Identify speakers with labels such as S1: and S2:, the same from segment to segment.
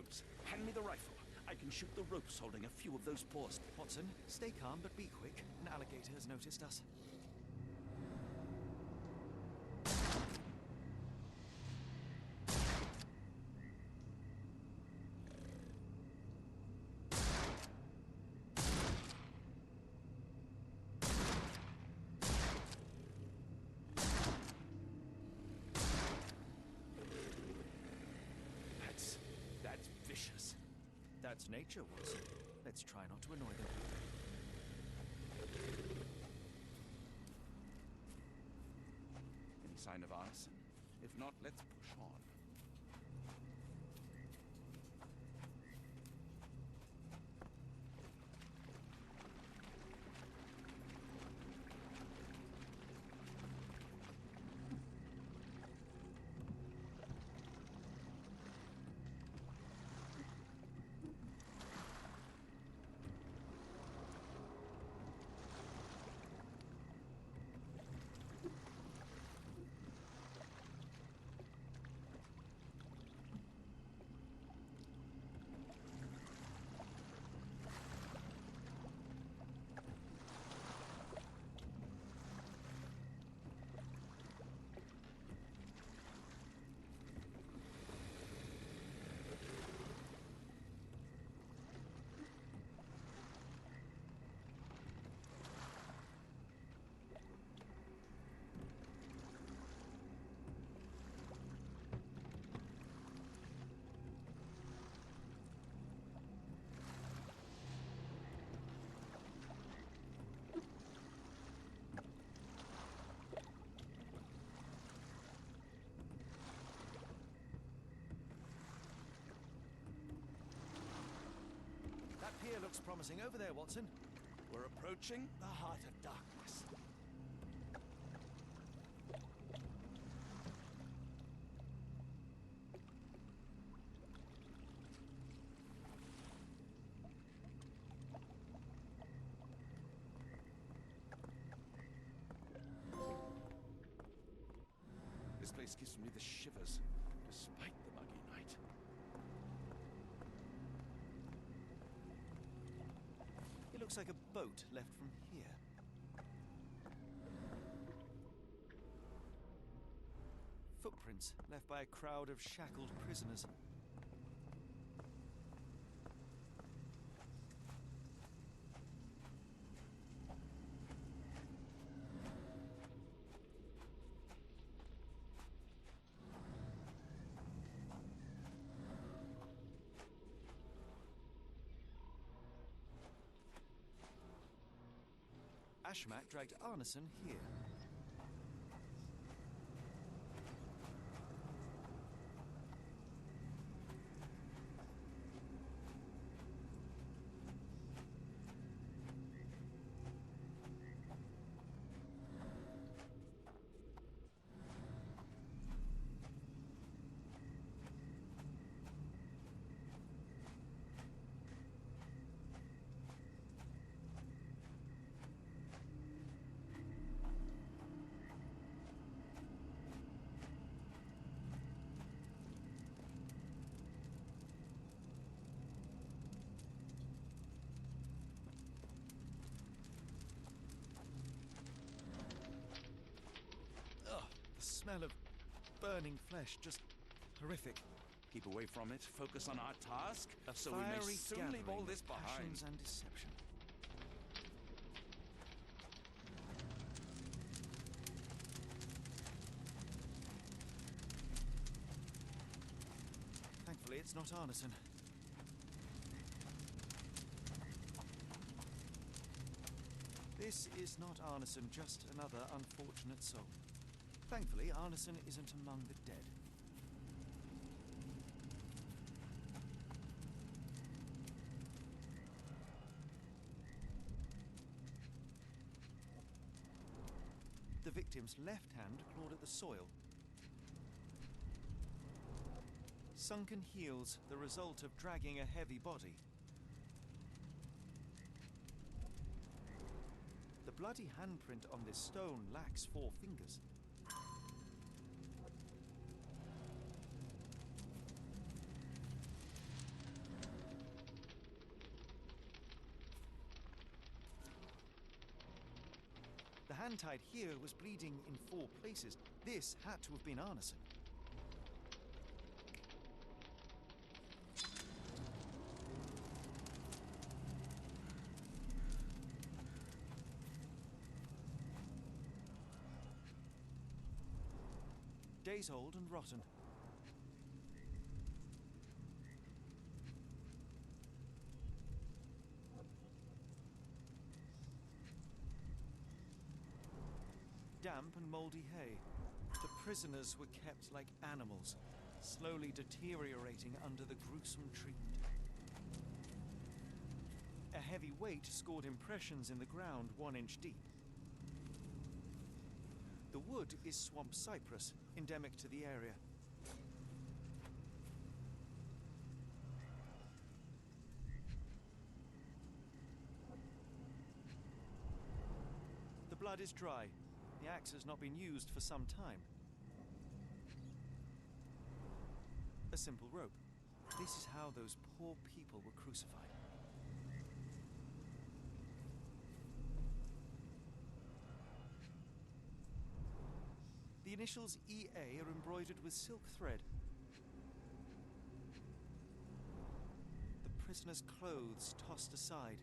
S1: ropes. Hand me the rifle. I can shoot the ropes holding a few of those paws.
S2: Watson, stay calm but be quick. An alligator has noticed us.
S1: That's vicious.
S2: That's nature, Watson. Let's try not to annoy them.
S1: Any sign of arson? If not, let's push on.
S2: That pier looks promising over there, Watson.
S1: We're approaching the heart of darkness. This place gives me the shivers, despite the muggy night.
S2: It looks like a boat left from here. Footprints left by a crowd of shackled prisoners. Ashmat dragged Arneson here. The smell of burning flesh, just horrific.
S1: Keep away from it, focus on our task,
S2: A
S1: so we may
S2: fiery
S1: soon leave all
S2: gathering
S1: this
S2: of
S1: behind.
S2: passions and deception. Thankfully, it's not Arneson. This is not Arneson, just another unfortunate soul. Thankfully, Arneson isn't among the dead. The victim's left hand clawed at the soil. Sunken heels, the result of dragging a heavy body. The bloody handprint on this stone lacks 4 fingers. hand tied here was bleeding in 4 places. This had to have been Arneson. Days old and rotten. Damp and mouldy hay. The prisoners were kept like animals, slowly deteriorating under the gruesome treatment. A heavy weight scored impressions in the ground 1 inch deep. The wood is swamp cypress, endemic to the area. The blood is dry. The axe has not been used for some time. A simple rope. This is how those poor people were crucified. The initials EA are embroidered with silk thread. The prisoner's clothes tossed aside.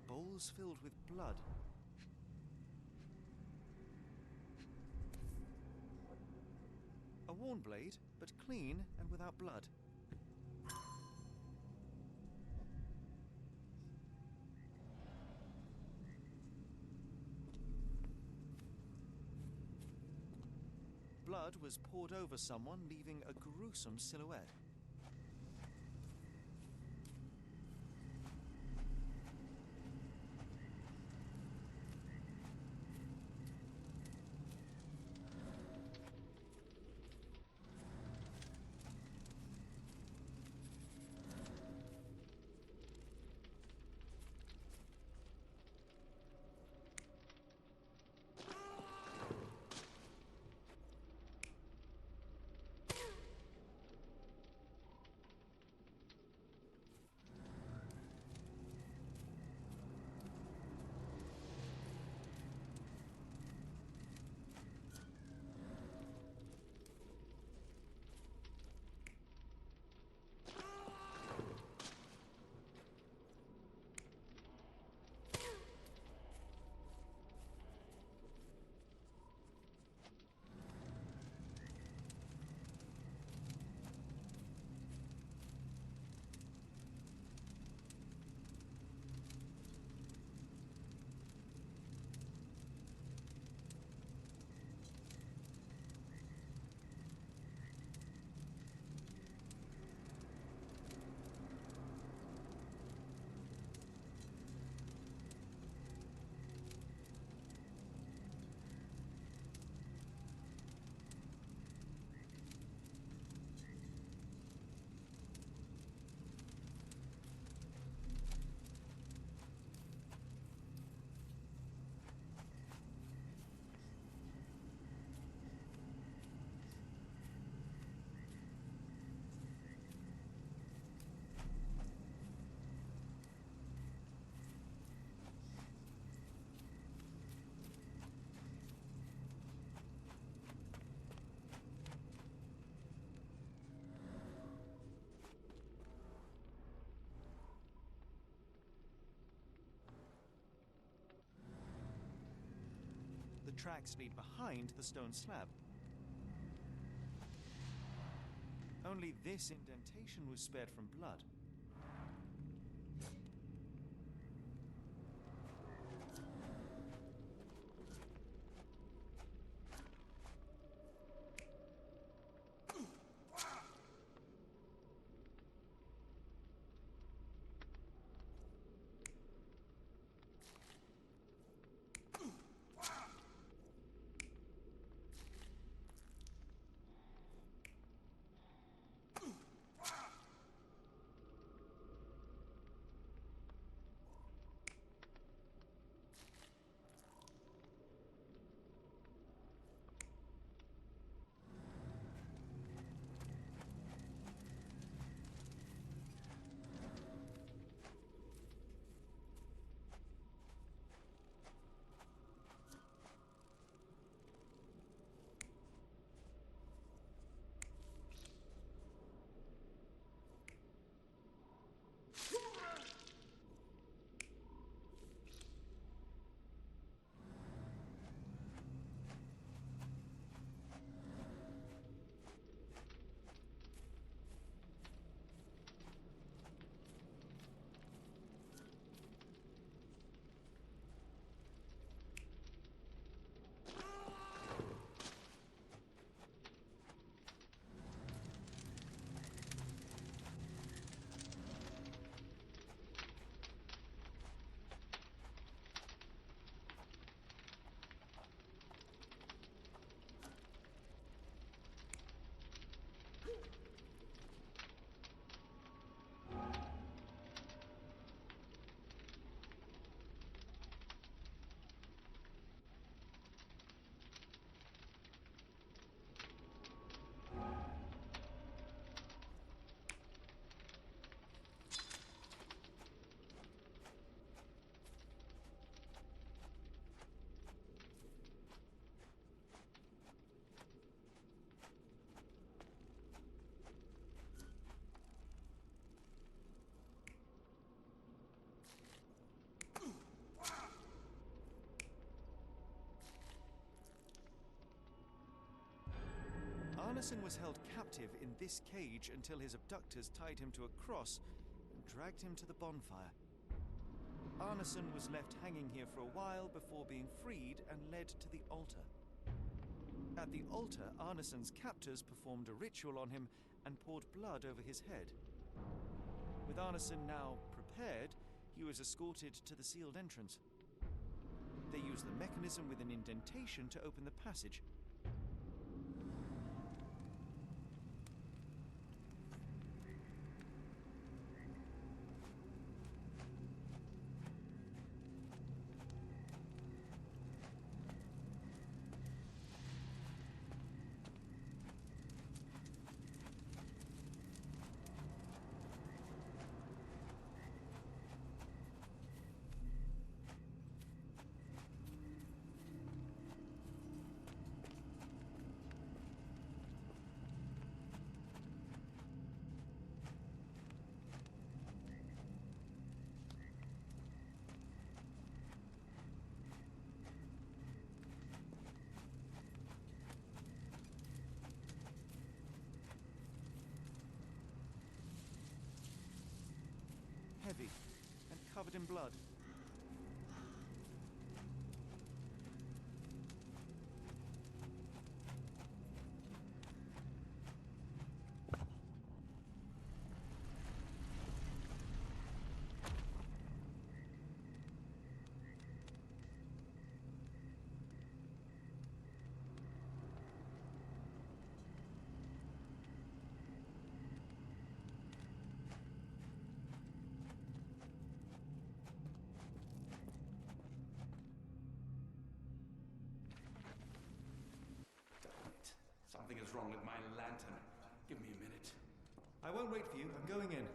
S2: Bowls filled with blood. A worn blade, but clean and without blood. Blood was poured over someone, leaving a gruesome silhouette. The tracks lead behind the stone slab. Only this indentation was spared from blood. Arneson was held captive in this cage until his abductors tied him to a cross and dragged him to the bonfire. Arneson was left hanging here for a while before being freed and led to the altar. At the altar, Arneson's captors performed a ritual on him and poured blood over his head. With Arneson now prepared, he was escorted to the sealed entrance. They used the mechanism with an indentation to open the passage. Heavy and covered in blood.
S1: Something is wrong with my lantern. Give me a minute.
S2: I won't wait for you. I'm going in.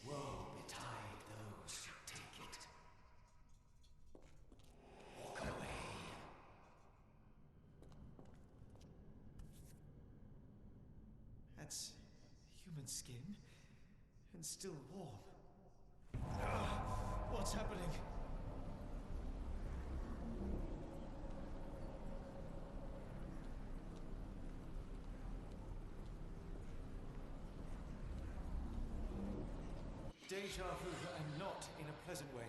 S3: Woe betide those who take it. Walk away.
S2: That's human skin and still warm. What's happening? Deja vu, and not in a pleasant way.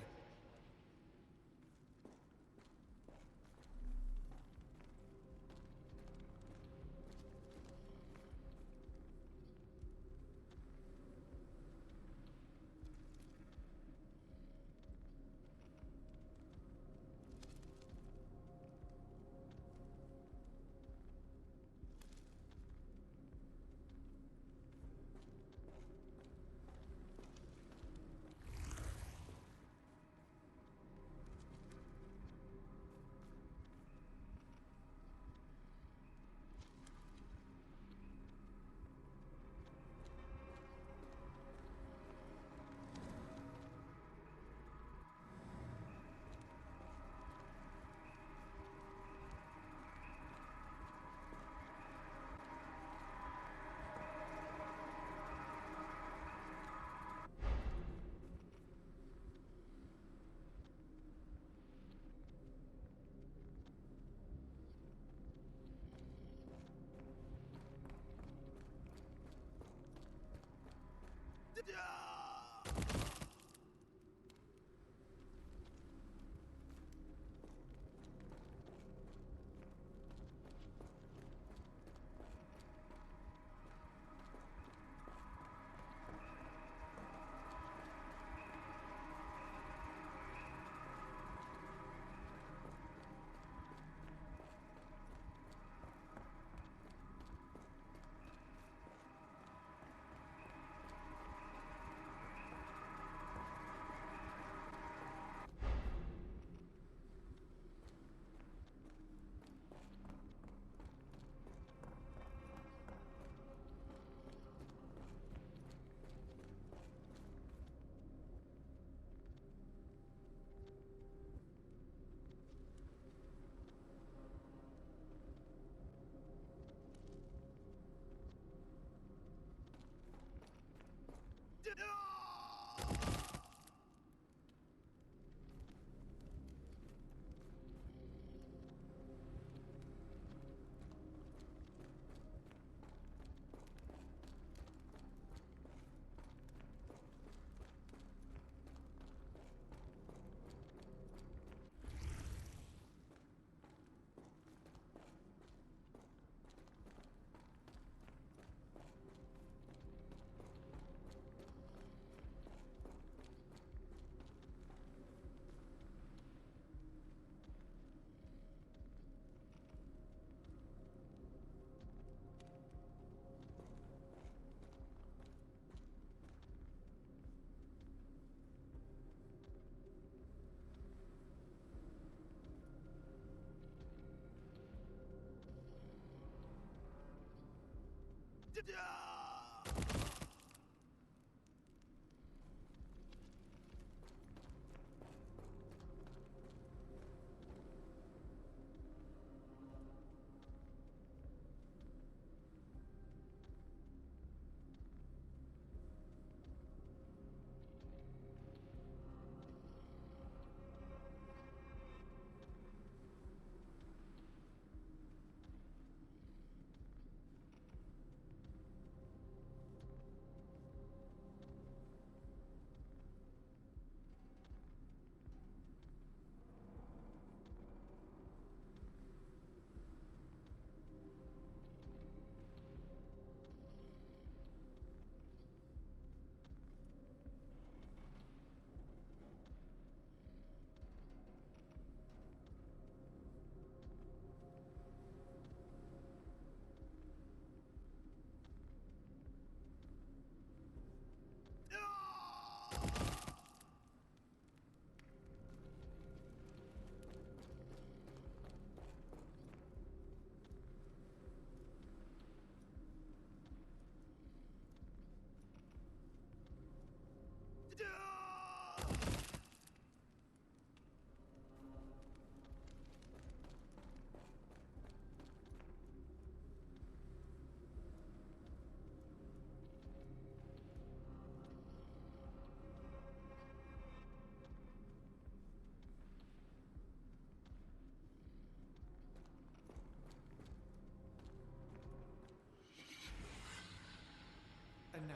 S2: And now,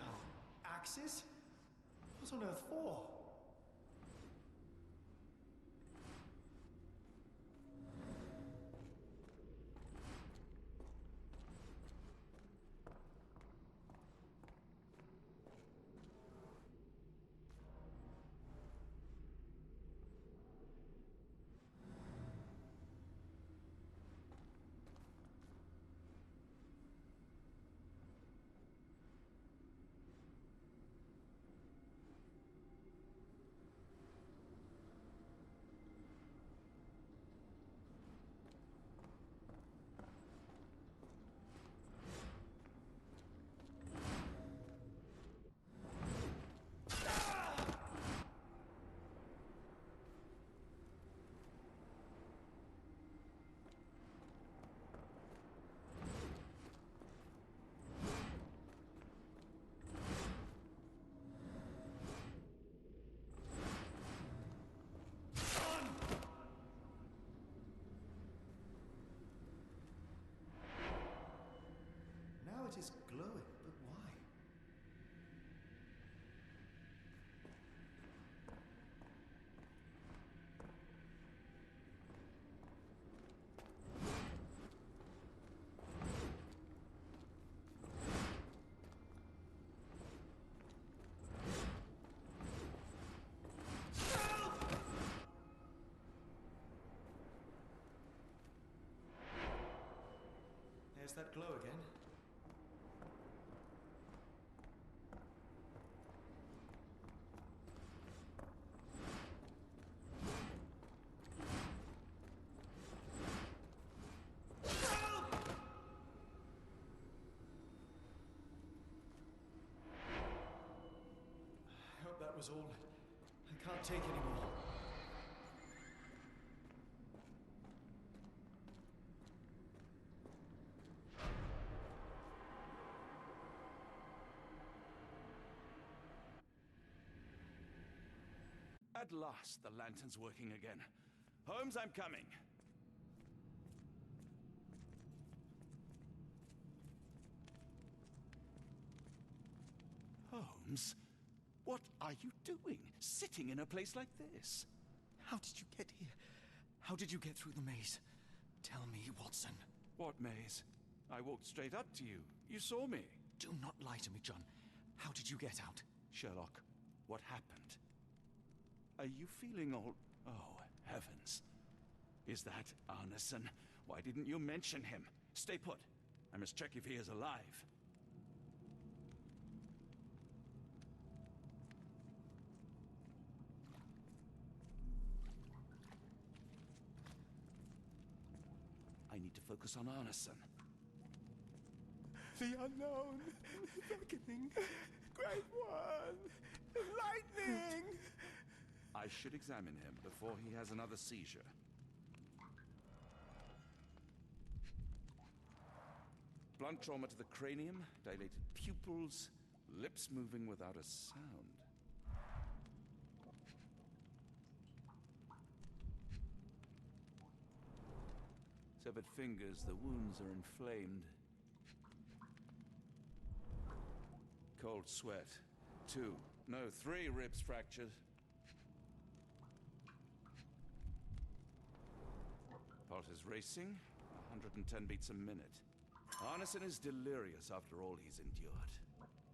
S2: axes? What on earth for? Now it is glowing, but why? There's that glow again. I hope that was all. I can't take any more.
S1: At last, the lantern's working again. Holmes, I'm coming. Holmes, what are you doing, sitting in a place like this?
S2: How did you get here? How did you get through the maze? Tell me, Watson.
S1: What maze? I walked straight up to you. You saw me.
S2: Do not lie to me, John. How did you get out?
S1: Sherlock, what happened? Are you feeling all... Oh, heavens. Is that Arneson? Why didn't you mention him? Stay put. I must check if he is alive. I need to focus on Arneson.
S4: The unknown, beckoning, great one, lightning!
S1: I should examine him before he has another seizure. Blunt trauma to the cranium, dilated pupils, lips moving without a sound. Severed fingers, the wounds are inflamed. Cold sweat. 2, no, 3 ribs fractured. Pulse is racing, 110 beats a minute. Arneson is delirious after all he's endured.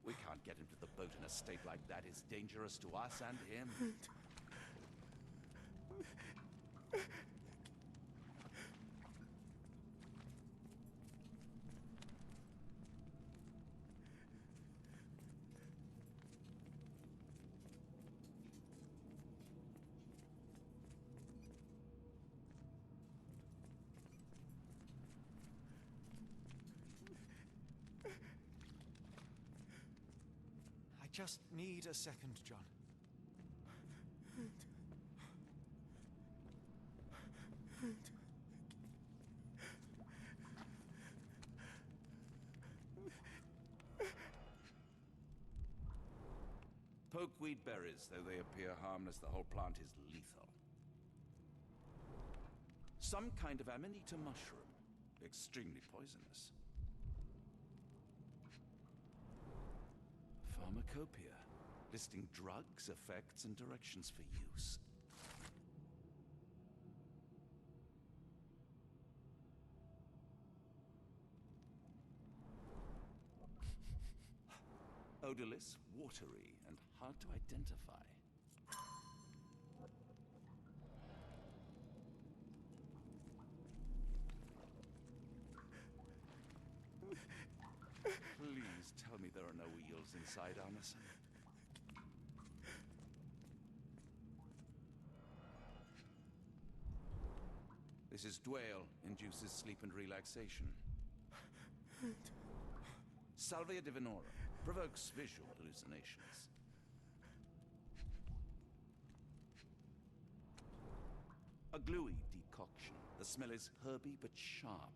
S1: We can't get him to the boat in a state like that. It's dangerous to us and him.
S2: I just need a second, John.
S1: Pokeweed berries, though they appear harmless, the whole plant is lethal. Some kind of amanita mushroom, extremely poisonous. Pharmacopoeia, listing drugs, effects, and directions for use. Odorless, watery, and hard to identify. Please tell me there are no eels inside, Arneson. This is Dwale, induces sleep and relaxation. Salvia divinorum, provokes visual hallucinations. A gluey decoction. The smell is herby but sharp.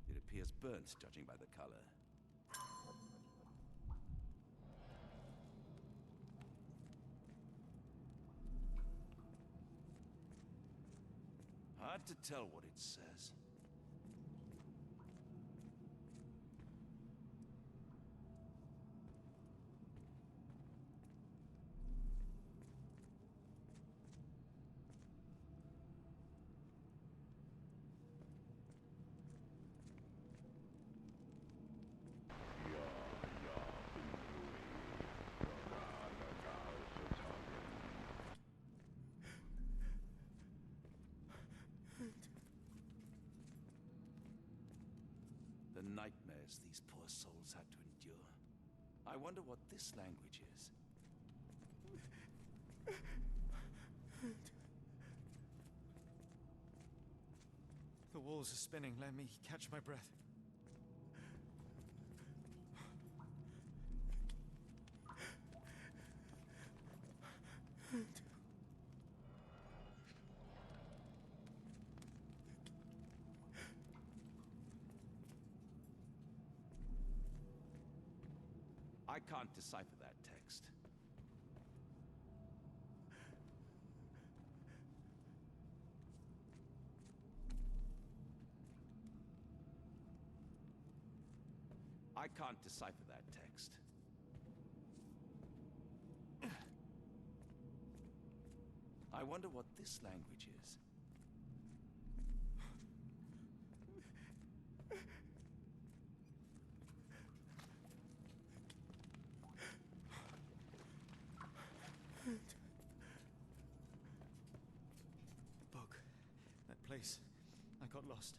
S1: It appears burnt, judging by the color. Hard to tell what it says. The nightmares these poor souls had to endure. I wonder what this language is.
S2: The walls are spinning. Let me catch my breath.
S1: I can't decipher that text. I can't decipher that text. I wonder what this language is.
S2: The book. That place. I got lost.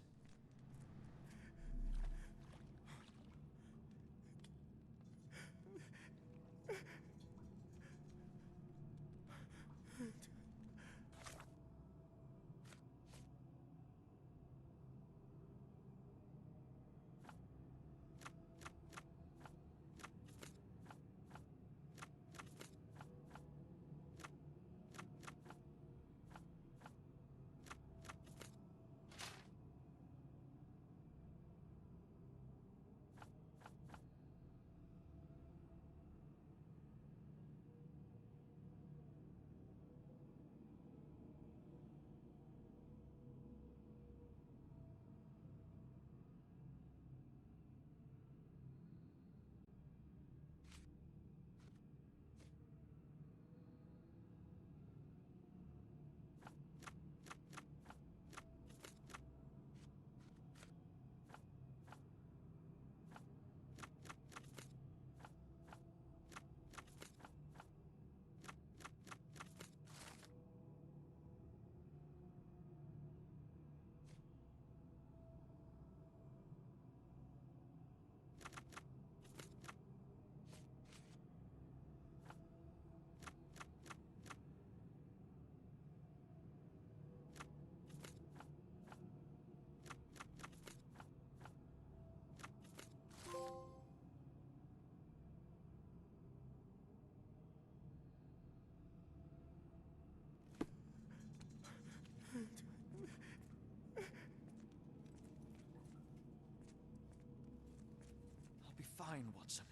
S2: fine, Watson.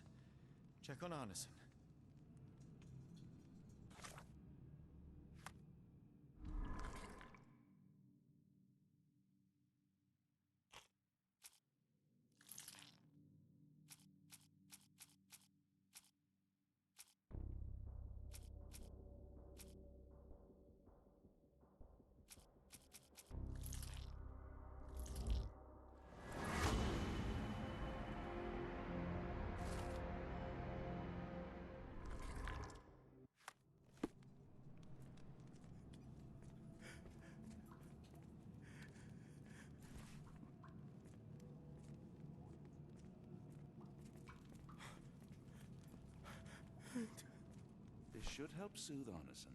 S2: Check on Arneson.
S1: This should help soothe Arneson.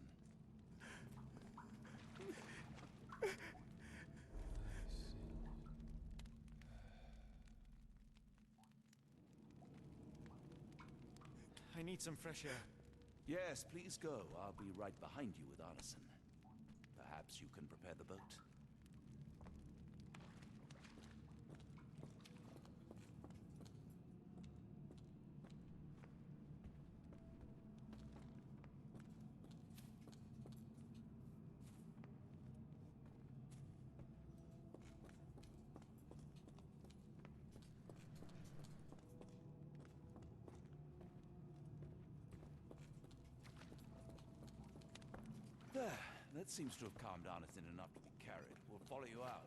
S2: I need some fresh air.
S1: Yes, please go. I'll be right behind you with Arneson. Perhaps you can prepare the boat. There. That seems to have calmed Arneson enough to be carried. We'll follow you out.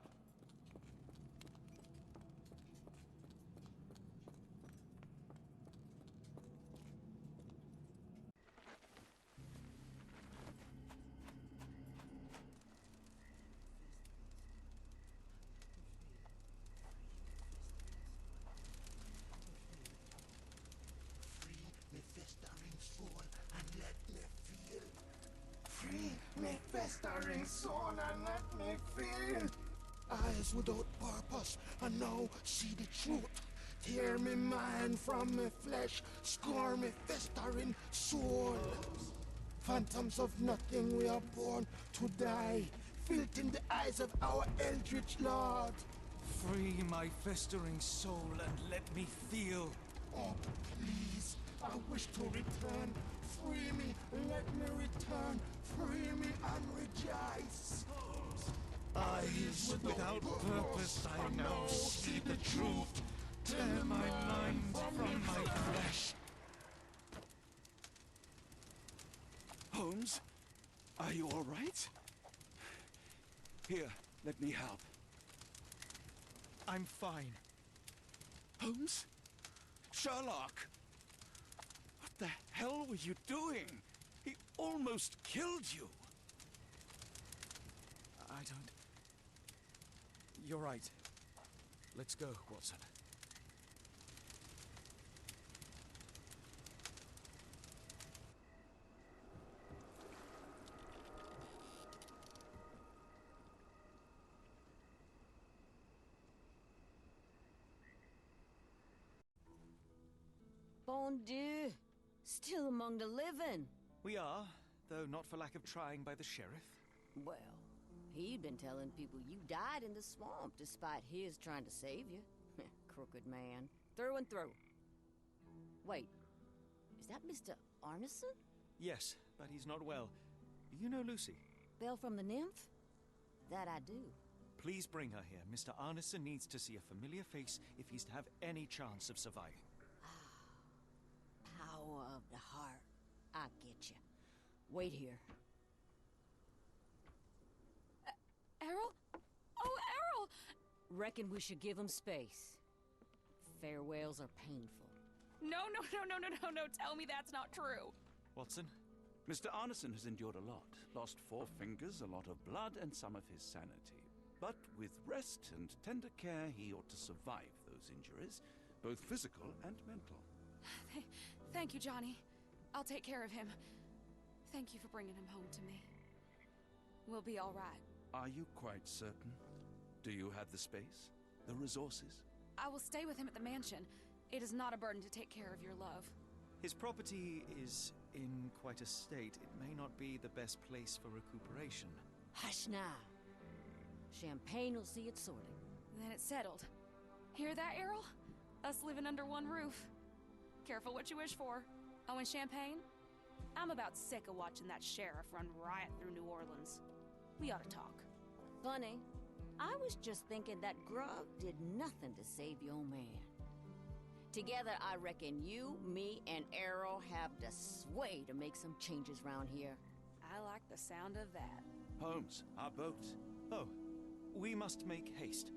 S3: Me festering soul and let me feel. Free me festering soul and let me feel. Eyes without purpose and now see the truth. Tear me mind from me flesh, score me festering soul. Phantoms of nothing, we are born to die. Filth in the eyes of our eldritch lord.
S2: Free my festering soul and let me feel.
S3: Oh, please, I wish to return. Free me, let me return. Free me and rejoice.
S2: Eyes without purpose, I now see the truth. Tear my mind from my flesh.
S1: Holmes? Are you all right? Here, let me help.
S2: I'm fine.
S1: Holmes? Sherlock! What the hell were you doing? He almost killed you.
S2: I don't... You're right. Let's go, Watson.
S5: Bon Dieu! Still among the living.
S2: We are, though not for lack of trying by the sheriff.
S5: Well, he'd been telling people you died in the swamp despite his trying to save you. Crooked man. Through and through. Wait, is that Mr. Arneson?
S2: Yes, but he's not well. You know Lucy?
S5: Belle from the nymph? That I do.
S2: Please bring her here. Mr. Arneson needs to see a familiar face if he's to have any chance of surviving.
S5: Power of the heart. I get you. Wait here. Errol? Oh, Errol! Reckon we should give him space. Farewells are painful.
S6: No. Tell me that's not true.
S2: Watson?
S1: Mr. Arneson has endured a lot. Lost 4 fingers, a lot of blood, and some of his sanity. But with rest and tender care, he ought to survive those injuries, both physical and mental.
S6: Thank you, Johnny. I'll take care of him. Thank you for bringing him home to me. We'll be all right.
S1: Are you quite certain? Do you have the space? The resources?
S6: I will stay with him at the mansion. It is not a burden to take care of your love.
S2: His property is in quite a state. It may not be the best place for recuperation.
S5: Hush now. Champagne will see it sorted.
S6: Then it's settled. Hear that, Errol? Us living under one roof. Careful what you wish for. Oh, and champagne? I'm about sick of watching that sheriff run riot through New Orleans. We ought to talk.
S5: Funny. I was just thinking that grub did nothing to save your man. Together, I reckon you, me, and Errol have the sway to make some changes round here.
S6: I like the sound of that.
S1: Holmes, our boat.
S2: Oh, we must make haste.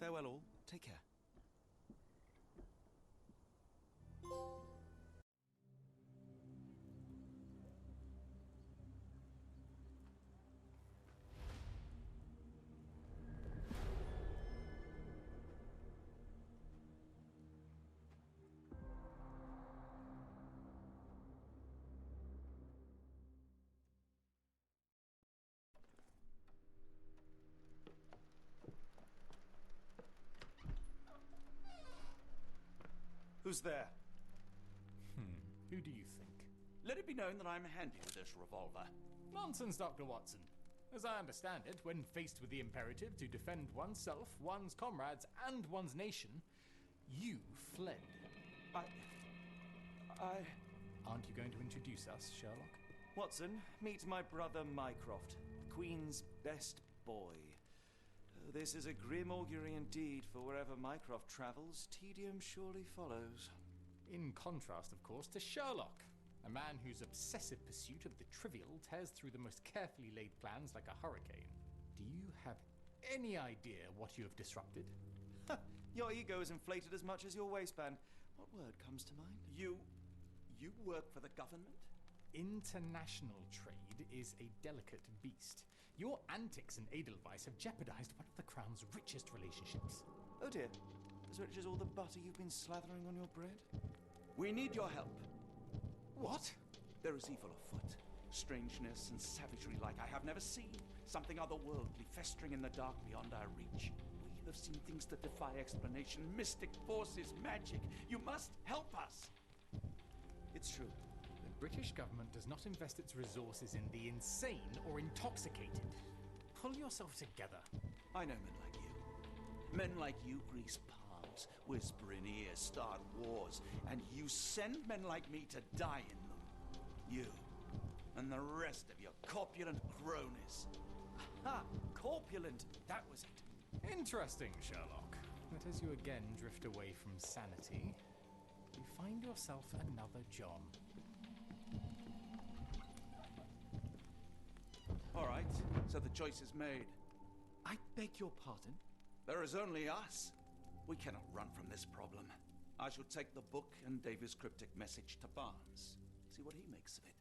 S2: Farewell all. Take care. Who's there?
S7: Who do you think?
S1: Let it be known that I'm handy with this revolver.
S7: Nonsense, Dr. Watson. As I understand it, when faced with the imperative to defend oneself, one's comrades, and one's nation, you fled. Aren't you going to introduce us, Sherlock?
S2: Watson, meet my brother Mycroft, the Queen's best boy. This is a grim augury indeed, for wherever Mycroft travels, tedium surely follows.
S7: In contrast, of course, to Sherlock, a man whose obsessive pursuit of the trivial tears through the most carefully laid plans like a hurricane. Do you have any idea what you have disrupted?
S2: Your ego is inflated as much as your waistband. What word comes to mind?
S1: You work for the government?
S7: International trade is a delicate beast. Your antics in Edelweiss have jeopardized one of the Crown's richest relationships.
S2: Oh dear. As rich as all the butter you've been slathering on your bread?
S1: We need your help.
S7: What?
S1: There is evil afoot. Strangeness and savagery like I have never seen. Something otherworldly festering in the dark beyond our reach. We have seen things that defy explanation. Mystic forces, magic. You must help us.
S2: It's true.
S7: The British government does not invest its resources in the insane or intoxicated. Pull yourself together.
S1: I know men like you. Men like you grease palms, whisper in ears, start wars, and you send men like me to die in them. You and the rest of your corpulent cronies.
S2: Ha! Corpulent! That was it.
S7: Interesting, Sherlock. But as you again drift away from sanity, you find yourself another John.
S1: All right, so the choice is made.
S2: I beg your pardon?
S1: There is only us. We cannot run from this problem. I shall take the book and Davy's cryptic message to Barnes. See what he makes of it.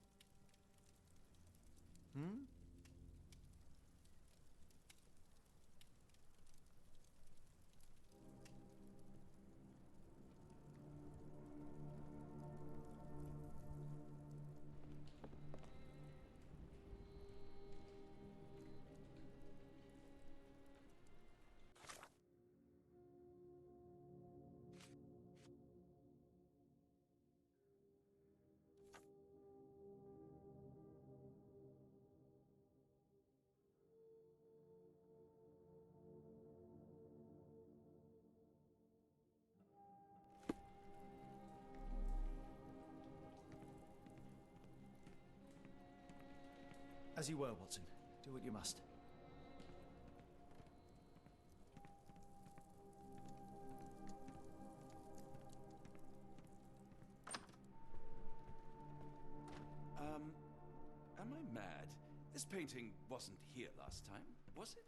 S2: As you were, Watson. Do what you must.
S1: Am I mad? This painting wasn't here last time, was it?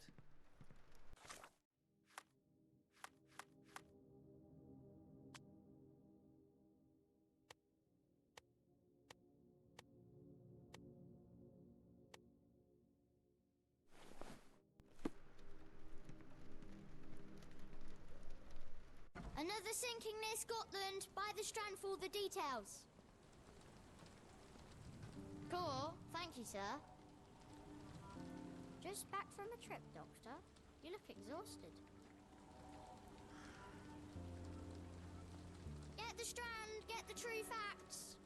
S8: Another sinking near Scotland. By the Strand for all the details. Cool. Thank you, sir. Just back from a trip, Doctor. You look exhausted. Get the Strand. Get the true facts.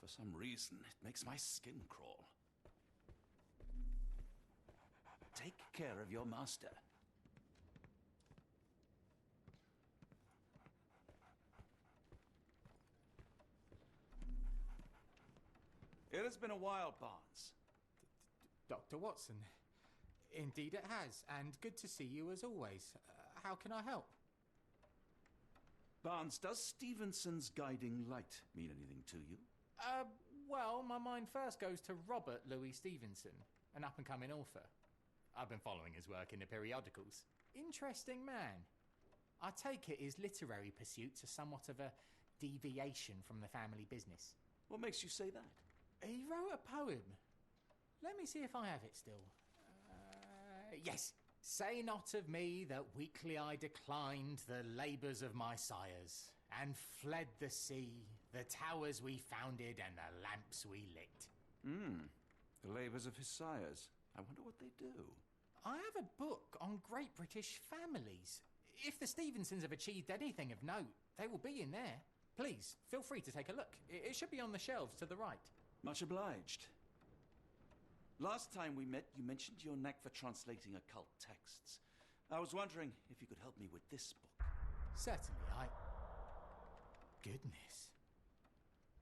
S1: For some reason, it makes my skin crawl. Take care of your master. It has been a while, Barnes.
S7: Dr. Watson. Indeed it has, and good to see you as always. How can I help?
S1: Barnes, does Stevenson's guiding light mean anything to you?
S7: Well, my mind first goes to Robert Louis Stevenson, an up-and-coming author. I've been following his work in the periodicals. Interesting man. I take it his literary pursuits are somewhat of a deviation from the family business.
S1: What makes you say that?
S7: He wrote a poem. Let me see if I have it still. Yes. Say not of me that weakly I declined the labours of my sires, and fled the sea, the towers we founded, and the lamps we lit.
S1: The labours of his sires. I wonder what they do.
S7: I have a book on great British families. If the Stevensons have achieved anything of note, they will be in there. Please, feel free to take a look. It should be on the shelves to the right.
S1: Much obliged. Last time we met, you mentioned your knack for translating occult texts. I was wondering if you could help me with this book.
S7: Certainly, Goodness.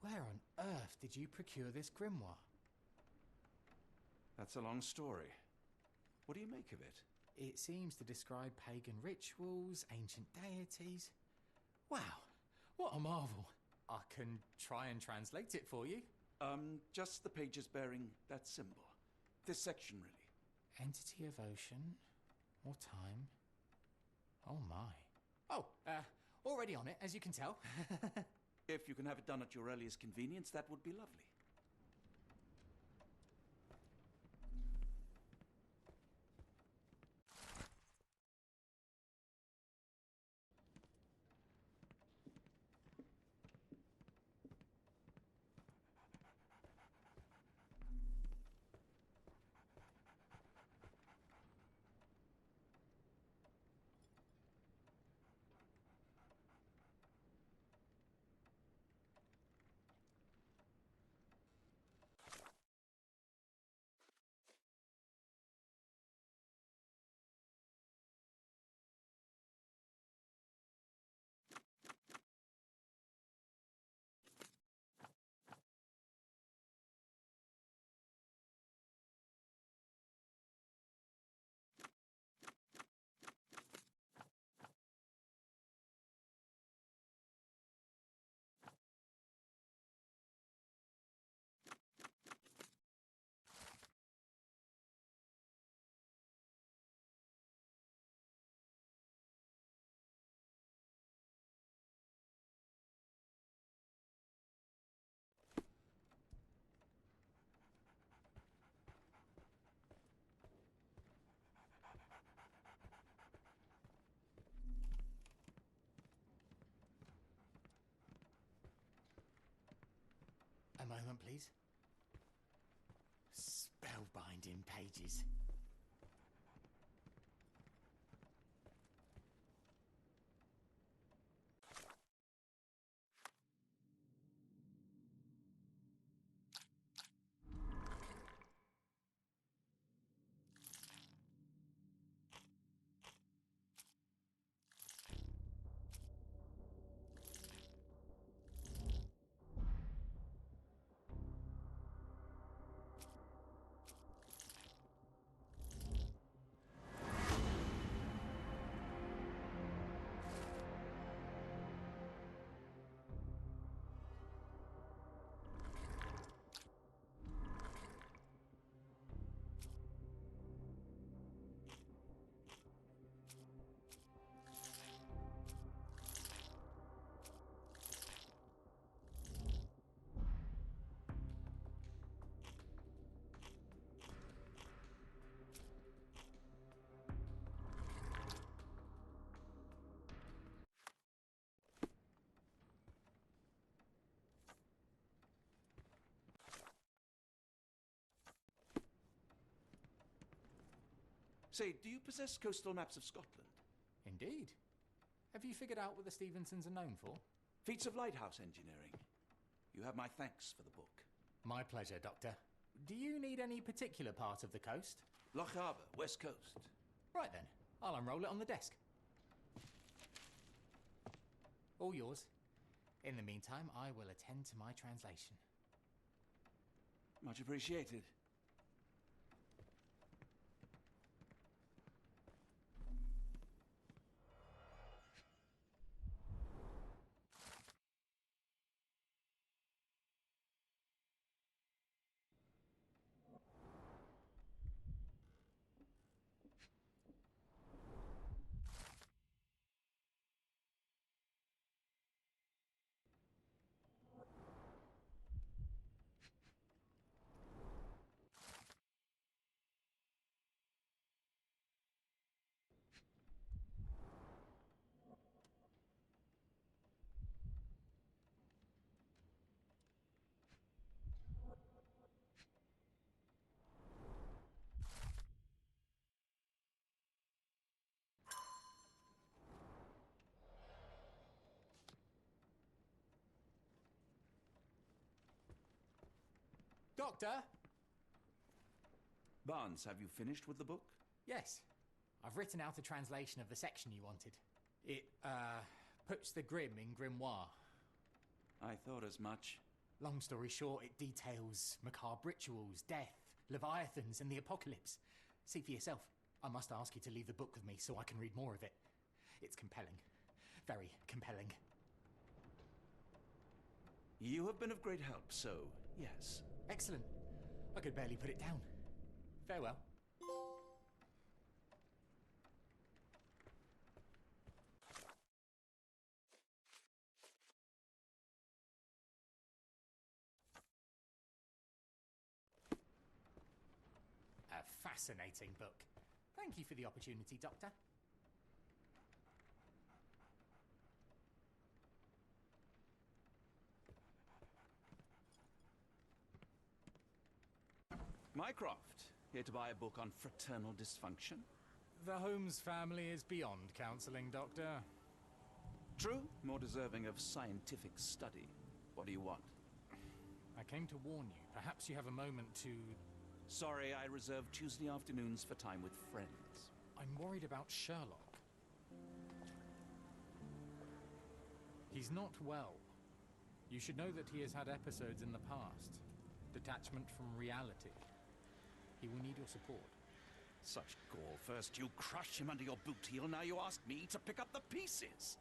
S7: Where on earth did you procure this grimoire?
S1: That's a long story. What do you make of it?
S7: It seems to describe pagan rituals, ancient deities. Wow, what a marvel. I can try and translate it for you.
S1: Just the pages bearing that symbol. This section, really.
S7: Entity of ocean or time. Oh my. Oh, already on it, as you can tell.
S1: If you can have it done at your earliest convenience, that would be lovely.
S7: A moment, please. Spellbinding pages.
S1: Say, do you possess coastal maps of Scotland?
S7: Indeed. Have you figured out what the Stevensons are known for?
S1: Feats of lighthouse engineering. You have my thanks for the book.
S7: My pleasure, Doctor. Do you need any particular part of the coast?
S1: Loch Harbour, West Coast.
S7: Right then, I'll unroll it on the desk. All yours. In the meantime, I will attend to my translation.
S1: Much appreciated.
S7: Doctor!
S1: Barnes, have you finished with the book?
S7: Yes. I've written out a translation of the section you wanted. It, puts the grim in grimoire.
S1: I thought as much.
S7: Long story short, it details macabre rituals, death, leviathans, and the apocalypse. See for yourself. I must ask you to leave the book with me so I can read more of it. It's compelling. Very compelling.
S1: You have been of great help, so yes.
S7: Excellent. I could barely put it down. Farewell. A fascinating book. Thank you for the opportunity, Doctor.
S1: Mycroft, here to buy a book on fraternal dysfunction?
S7: The Holmes family is beyond counselling, Doctor.
S1: True, more deserving of scientific study. What do you want?
S7: I came to warn you. Perhaps you have a moment to...
S1: Sorry, I reserve Tuesday afternoons for time with friends.
S7: I'm worried about Sherlock. He's not well. You should know that he has had episodes in the past. Detachment from reality. He will need your support.
S1: Such gall. First you crush him under your boot heel, now you ask me to pick up the pieces.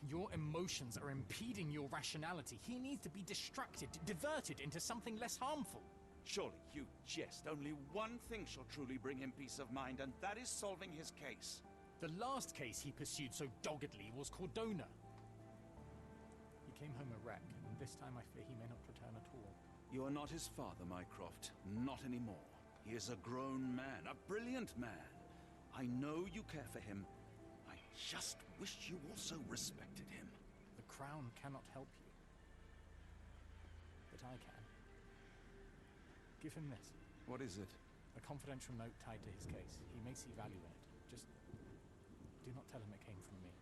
S7: Your emotions are impeding your rationality. He needs to be distracted, diverted into something less harmful.
S1: Surely you jest. Only one thing shall truly bring him peace of mind, and that is solving his case.
S7: The last case he pursued so doggedly was Cordona. He came home a wreck, and this time I fear he may not return at all.
S1: You are not his father, Mycroft. Not anymore. He is a grown man, a brilliant man. I know you care for him. I just wish you also respected him.
S7: The Crown cannot help you. But I can. Give him this.
S1: What is it?
S7: A confidential note tied to his case. He may see value in it. Just do not tell him it came from me.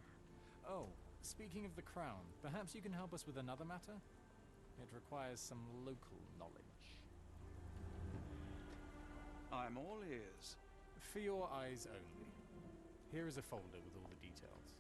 S7: Oh, speaking of the Crown, perhaps you can help us with another matter? It requires some local knowledge.
S1: I'm all ears.
S7: For your eyes only. Here is a folder with all the details.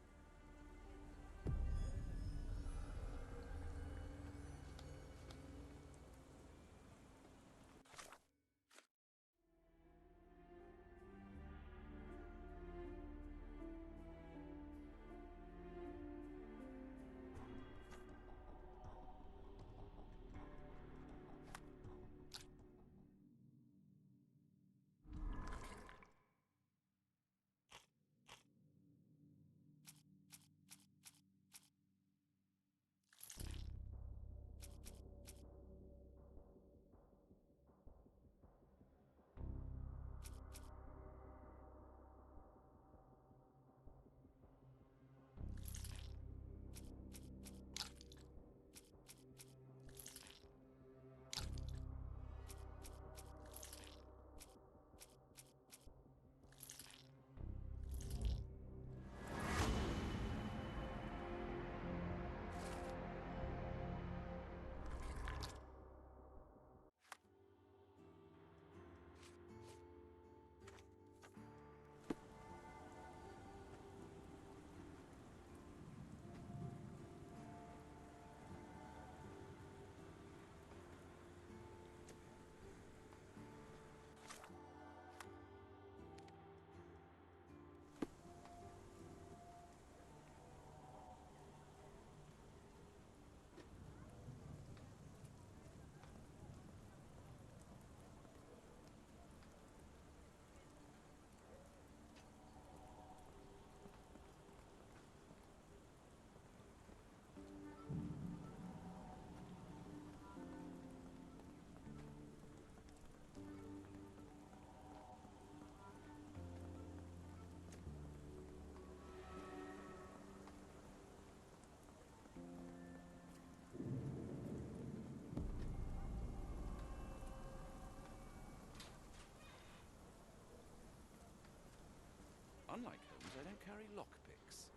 S1: carry lockpicks.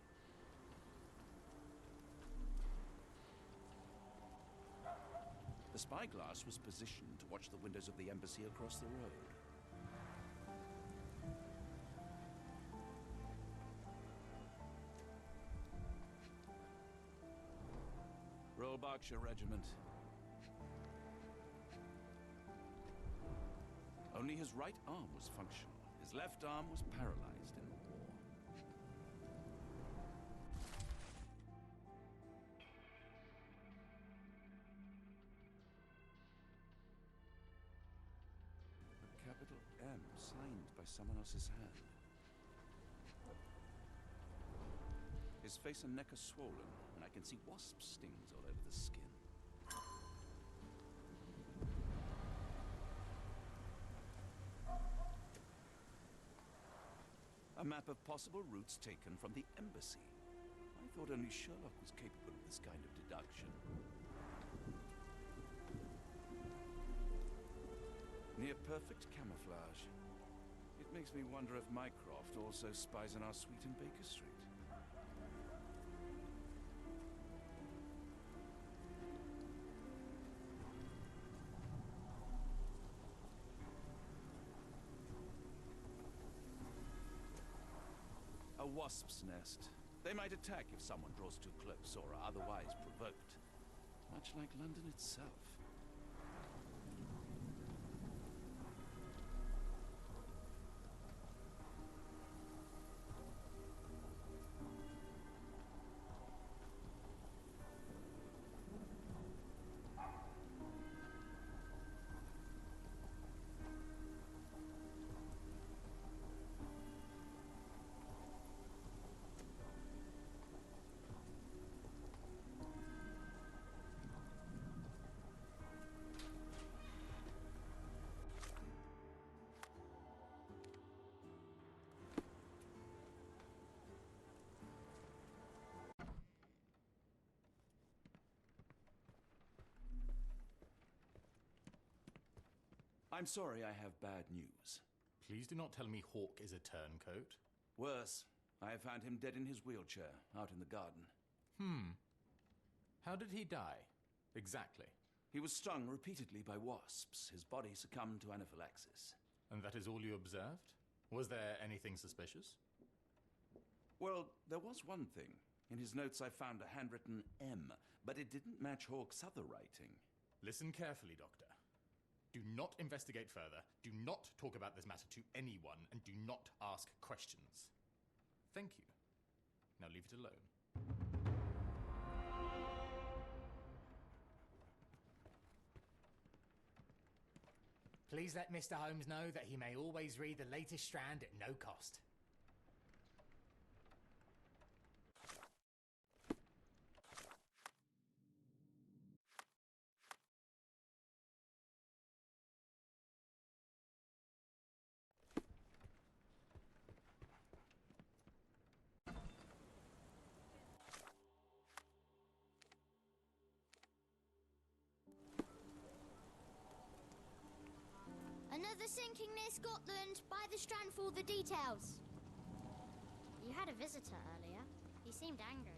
S1: The spyglass was positioned to watch the windows of the embassy across the road. Royal Berkshire Regiment. Only his right arm was functional. His left arm was paralyzed in the war. A capital M signed by someone else's hand. His face and neck are swollen, and I can see wasp stings all over the skin. A map of possible routes taken from the embassy. I thought only Sherlock was capable of this kind of deduction. Near perfect camouflage. It makes me wonder if Mycroft also spies on our suite in Baker Street. A wasp's nest. They might attack if someone draws too close or are otherwise provoked. Much like London itself. I'm sorry I have bad news.
S7: Please do not tell me Hawk is a turncoat.
S1: Worse, I found him dead in his wheelchair, out in the garden.
S7: How did he die? Exactly.
S1: He was stung repeatedly by wasps. His body succumbed to anaphylaxis.
S7: And that is all you observed? Was there anything suspicious?
S1: Well, there was one thing. In his notes I found a handwritten M, but it didn't match Hawk's other writing.
S7: Listen carefully, Doctor. Do not investigate further, do not talk about this matter to anyone, and do not ask questions. Thank you. Now leave it alone.
S9: Please let Mr. Holmes know that he may always read the latest Strand at no cost.
S8: Another sinking near Scotland. By the Strand for all the details. You had a visitor earlier. He seemed angry.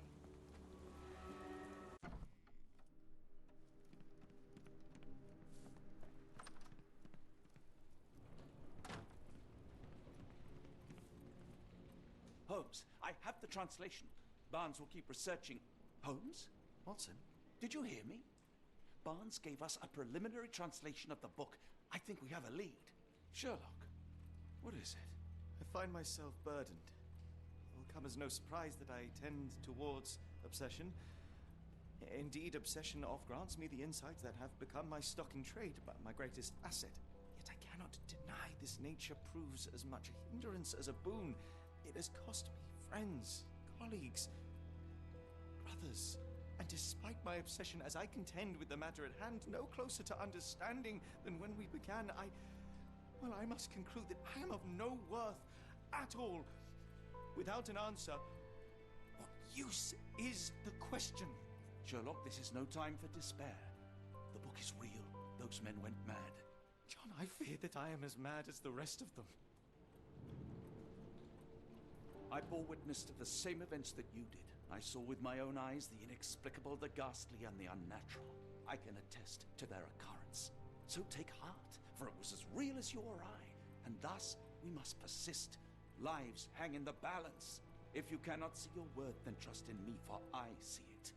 S1: Holmes, I have the translation. Barnes will keep researching. Holmes?
S2: Watson?
S1: Did you hear me? Barnes gave us a preliminary translation of the book. I think we have a lead. Sherlock, what is it?
S2: I find myself burdened. It will come as no surprise that I tend towards obsession. Indeed, obsession oft grants me the insights that have become my stock in trade, my greatest asset. Yet I cannot deny this nature proves as much a hindrance as a boon. It has cost me friends, colleagues, brothers. And despite my obsession as I contend with the matter at hand, no closer to understanding than when we began, I must conclude that I am of no worth at all. Without an answer, what use is the question?
S1: Sherlock, this is no time for despair. The book is real. Those men went mad.
S2: John, I fear that I am as mad as the rest of them.
S1: I bore witness to the same events that you did. I saw with my own eyes the inexplicable, the ghastly, and the unnatural. I can attest to their occurrence. So take heart, for it was as real as you or I, and thus we must persist. Lives hang in the balance. If you cannot see your worth, then trust in me, for I see it.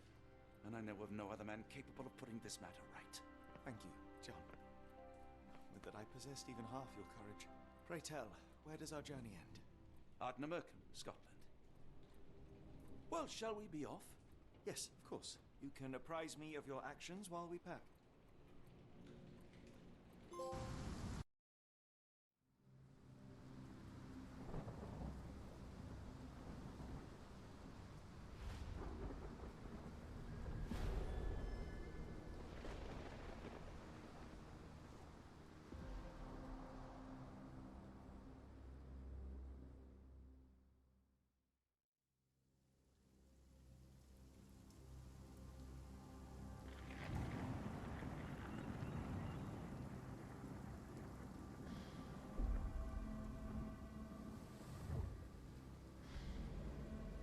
S1: And I know of no other man capable of putting this matter right.
S2: Thank you, John. Would that I possessed even half your courage. Pray tell, where does our journey end?
S1: Ardnamurchan, Scotland. Well, shall we be off?
S2: Yes, of course. You can apprise me of your actions while we pack.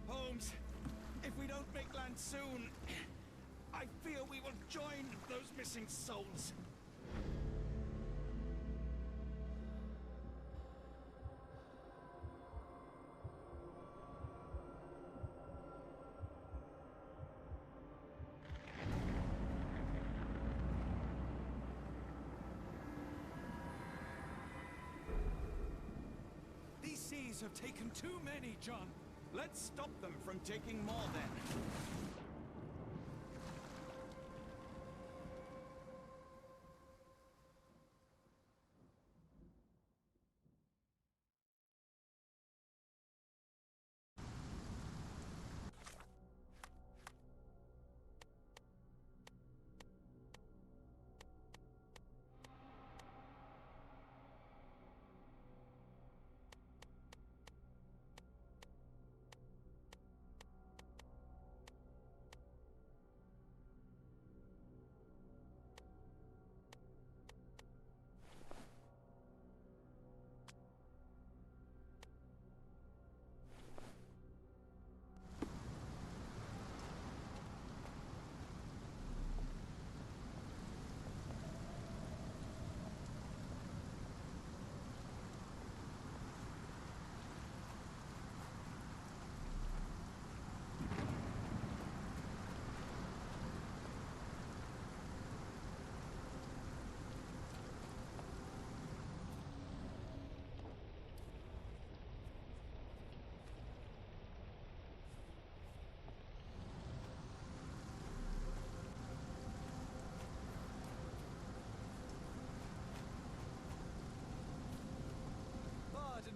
S1: Holmes, if we don't make land soon, I fear we will join those missing souls. These seas have taken too many, John. Let's stop them from taking more, then.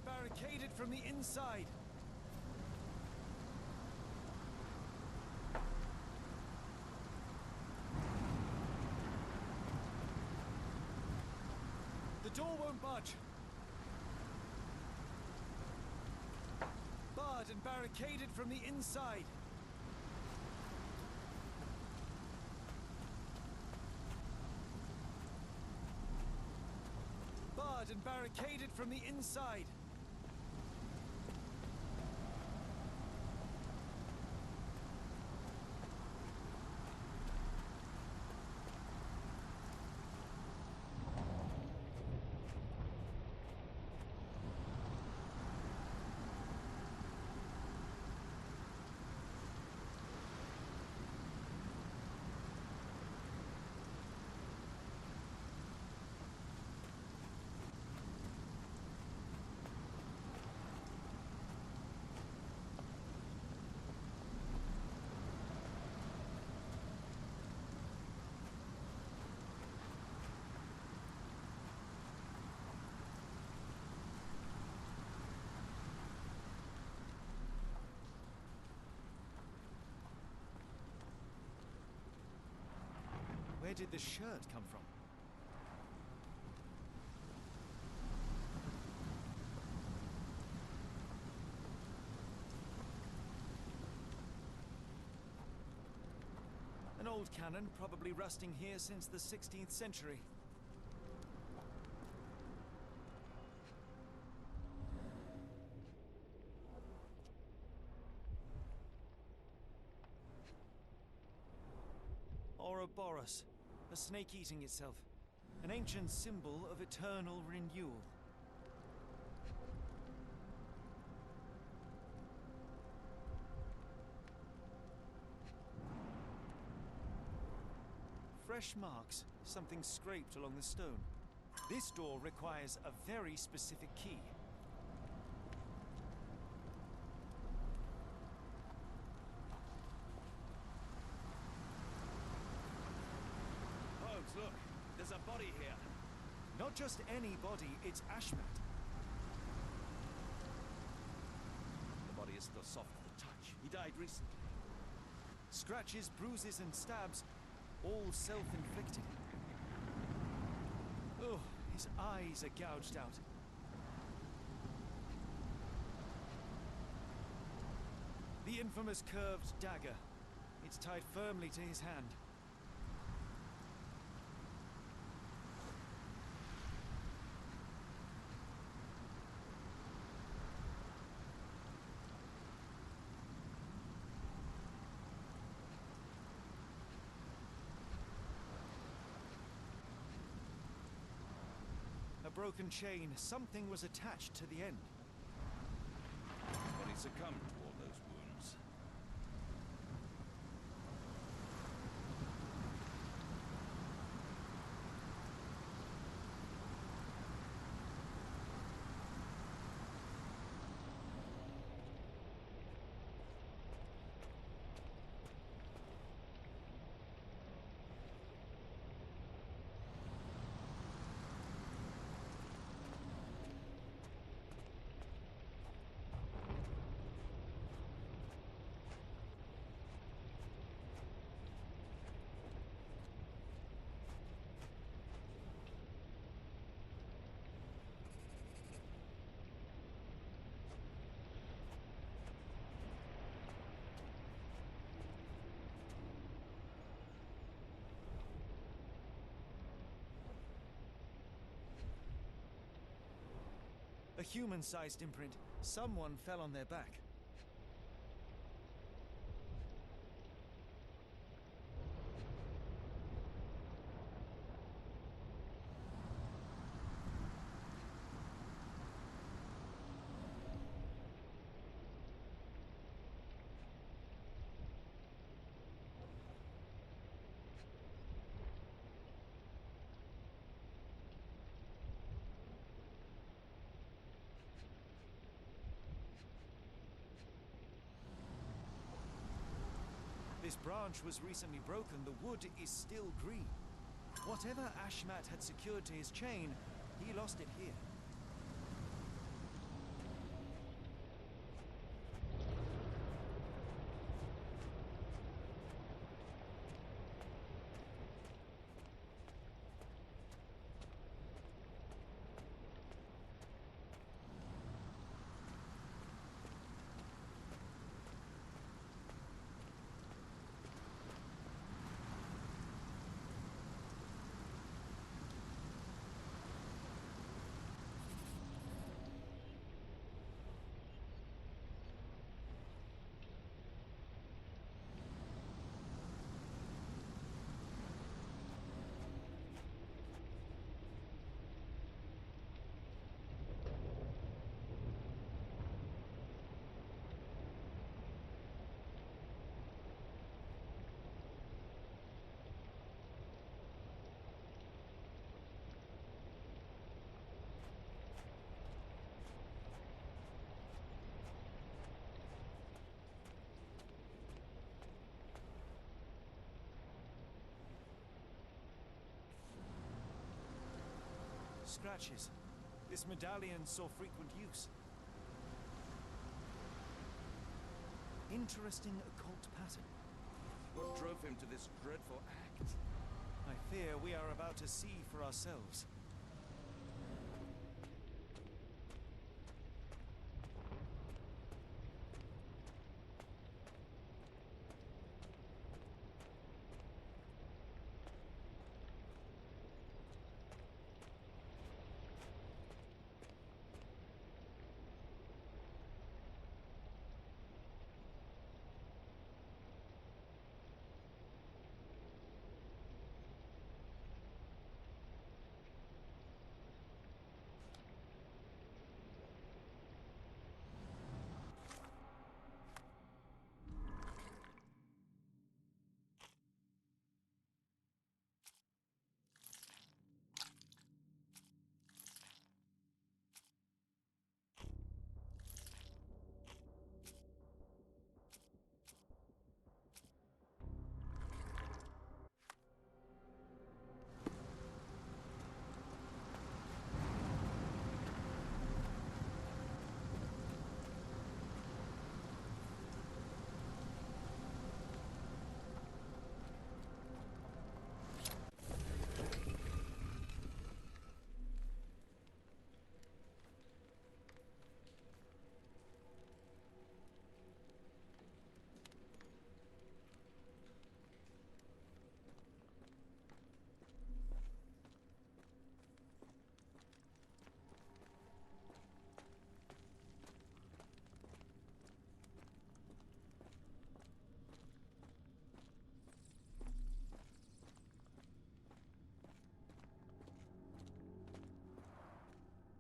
S2: Barricaded from the inside. The door won't budge. Barred and barricaded from the inside. Barred and barricaded from the inside. Where did the shirt come from? An old cannon, probably rusting here since the 16th century. Ouroboros, a snake eating itself. An ancient symbol of eternal renewal. Fresh marks, something scraped along the stone. This door requires a very specific key.
S1: Holmes, look! There's a body here!
S2: Not just any body, it's Ashmat.
S1: The body is still soft to the touch. He died recently.
S2: Scratches, bruises, and stabs, all self-inflicted. Oh, his eyes are gouged out. The infamous curved dagger. It's tied firmly to his hand. A broken chain. Something was attached to the end.
S1: But he succumbed to all those wounds.
S2: A human-sized imprint. Someone fell on their back. This branch was recently broken. The wood is still green. Whatever Ashmat had secured to his chain, he lost it here. Scratches. This medallion saw frequent use. Interesting occult pattern.
S1: What drove him to this dreadful act?
S2: I fear we are about to see for ourselves.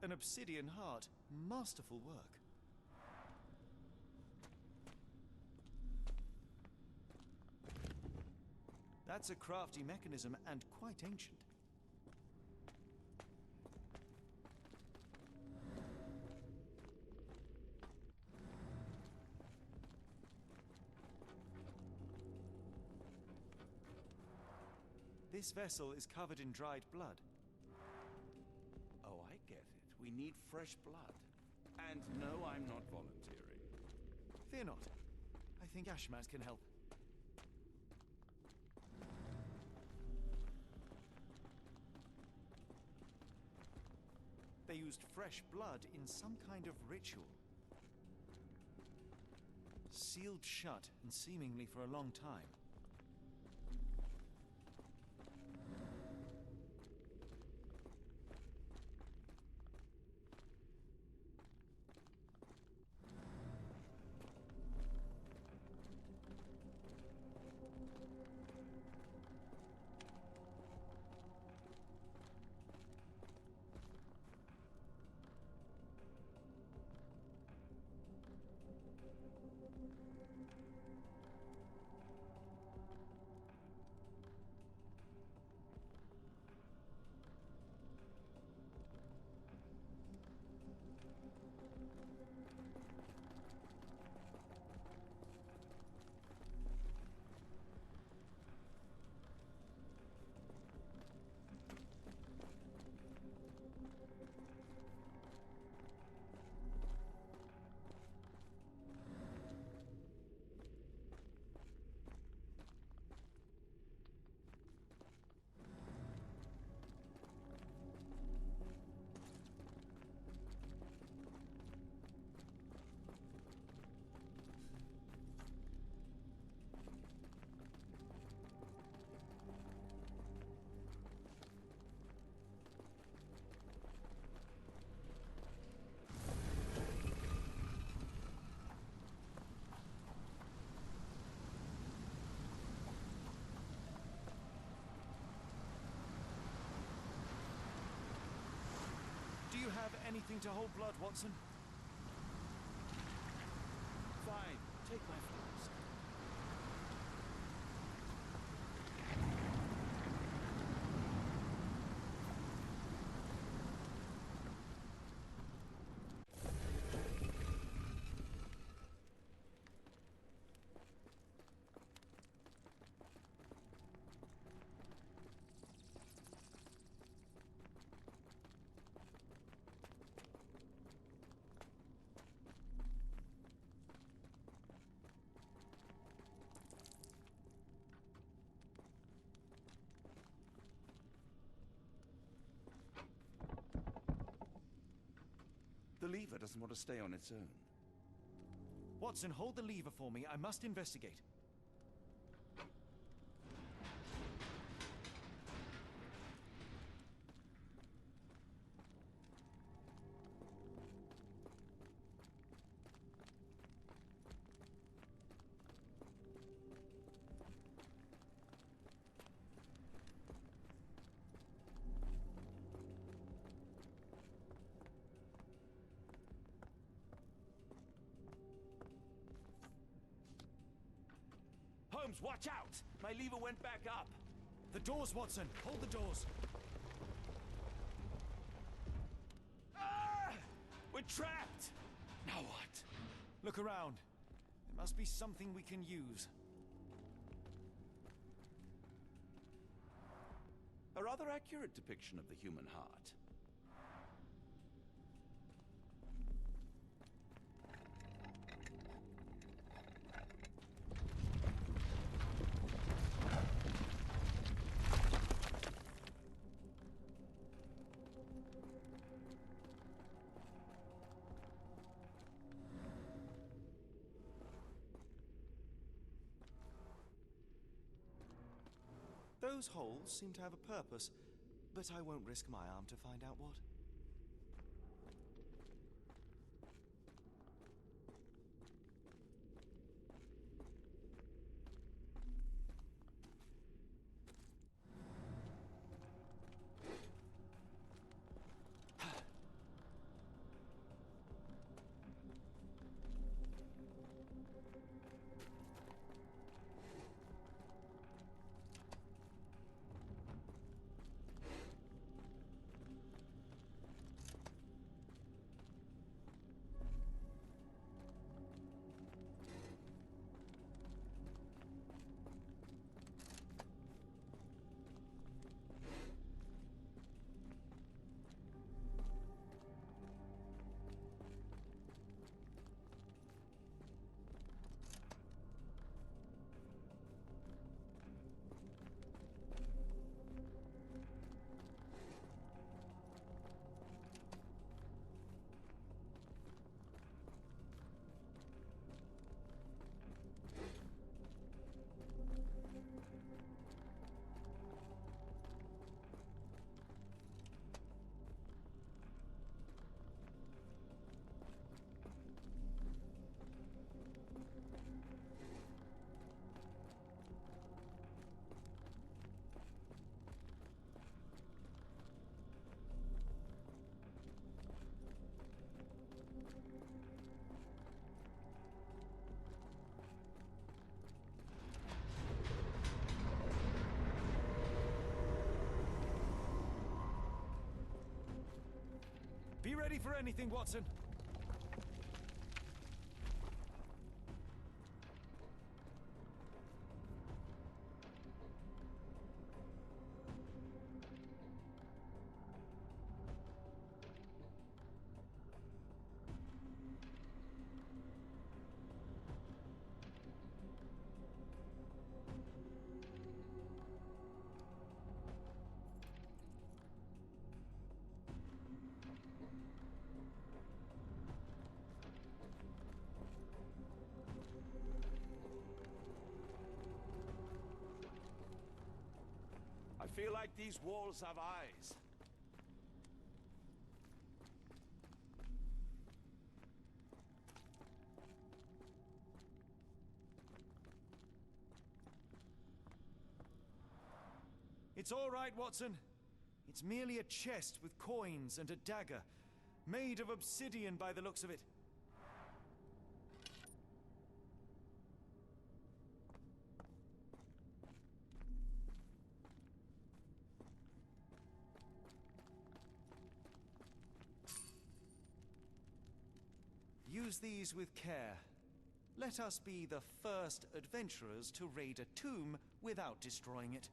S2: An obsidian heart. Masterful work. That's a crafty mechanism and quite ancient. This vessel is covered in dried blood.
S1: Oh, I get it. We need fresh blood. And no, I'm not volunteering.
S2: Fear not. I think Ashmat can help. They used fresh blood in some kind of ritual. Sealed shut, and seemingly for a long time. Do you have anything to hold blood, Watson?
S1: Fine. Take my flask. The lever doesn't want to stay on its own.
S2: Watson, hold the lever for me. I must investigate.
S1: Holmes, watch out! My lever went back up.
S2: The doors, Watson. Hold the doors.
S1: Ah! We're trapped! Now what?
S2: Look around. There must be something we can use.
S1: A rather accurate depiction of the human heart.
S2: Those holes seem to have a purpose, but I won't risk my arm to find out what. ready for anything, Watson.
S1: I feel like these walls have eyes.
S2: It's all right, Watson. It's merely a chest with coins and a dagger, made of obsidian by the looks of it. Use these with care. Let us be the first adventurers to raid a tomb without destroying it.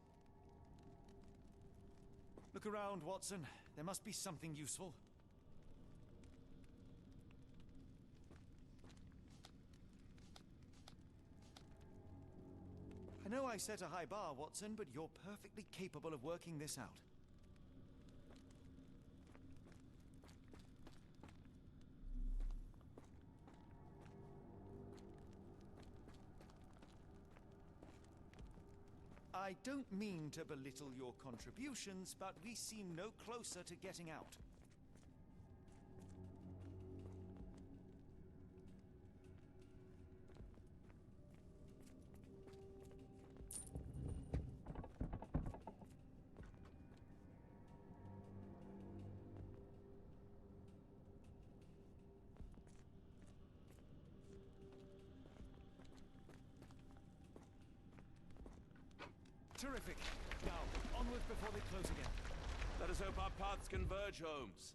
S2: Look around, Watson. There must be something useful. I know I set a high bar, Watson, but you're perfectly capable of working this out. I don't mean to belittle your contributions, but we seem no closer to getting out. Terrific. Now, onward before they close again.
S1: Let us hope our paths converge, Holmes.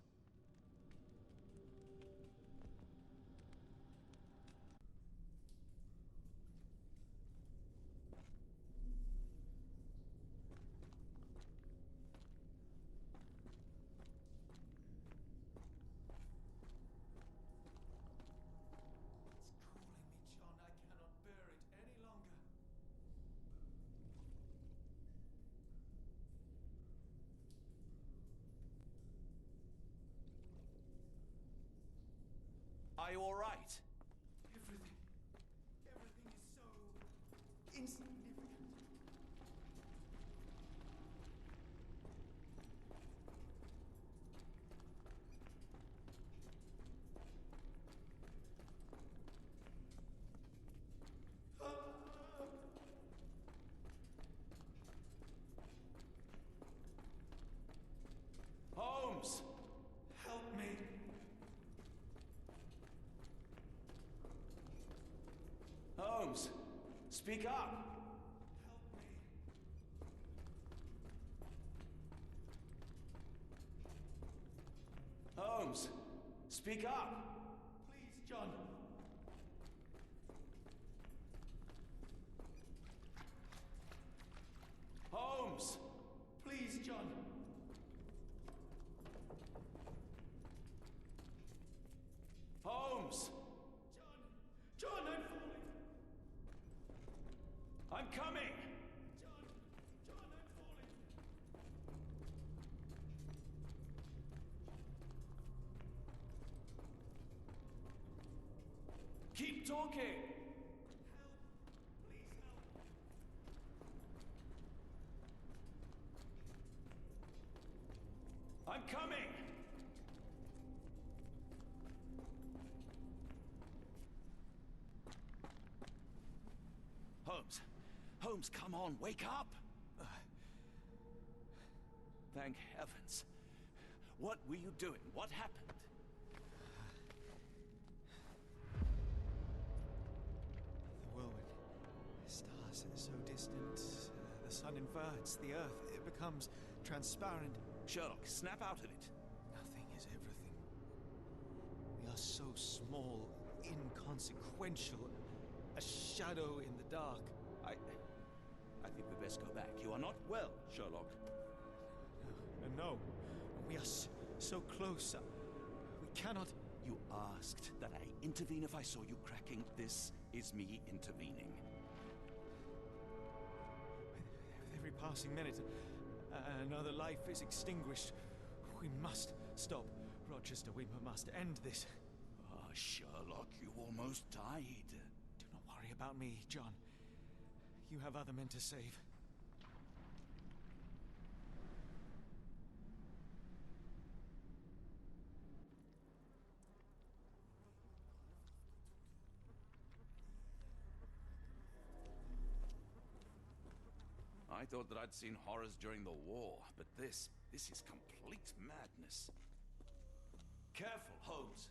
S1: Are you all right?
S2: Everything is so insignificant.
S1: Holmes!
S2: Help me.
S1: Holmes, speak up! Holmes, speak up!
S2: Please, John.
S1: Holmes!
S2: Please, John.
S1: Holmes!
S2: John, I'm falling.
S1: I'm coming!
S2: John, I'm falling.
S1: Keep talking!
S2: Please help.
S1: I'm coming! Holmes! Holmes, come on, wake up! Thank heavens. What were you doing? What happened?
S2: The whirlwind. Stars so distant. The sun inverts the earth. It becomes transparent.
S1: Sherlock, snap out of it.
S2: Nothing is everything. so small, inconsequential, a shadow in the dark.
S1: I think we best go back. You are not well, Sherlock.
S2: No, we are so close. We cannot.
S1: You asked that I intervene if I saw you cracking. This is me intervening.
S2: With every passing minute, another life is extinguished. We must stop, Rochester. We must end this.
S1: Ah, Sherlock, you almost died.
S2: Do not worry about me, John. You have other men to save.
S1: I thought that I'd seen horrors during the war, but this is complete madness. Careful, Holmes.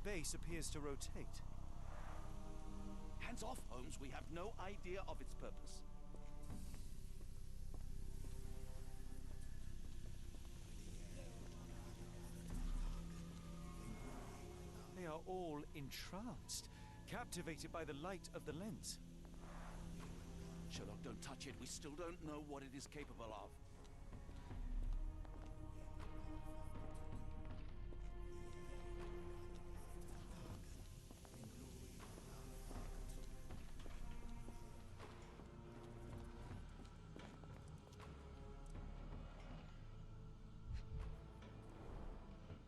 S2: The base appears to rotate.
S1: Hands off, Holmes. We have no idea of its purpose.
S2: They are all entranced, captivated by the light of the lens.
S1: Sherlock, don't touch it. We still don't know what it is capable of.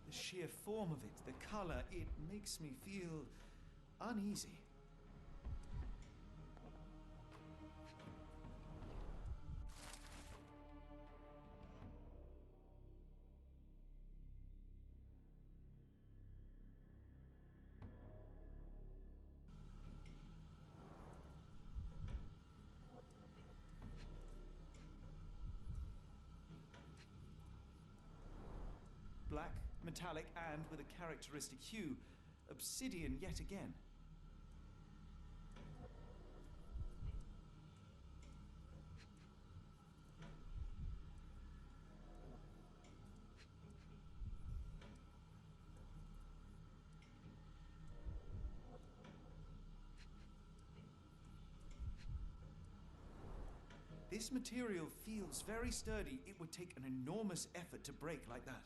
S2: The sheer form of it, the color, it makes me feel uneasy. Black, metallic, and with a characteristic hue, obsidian yet again. This material feels very sturdy. It would take an enormous effort to break like that.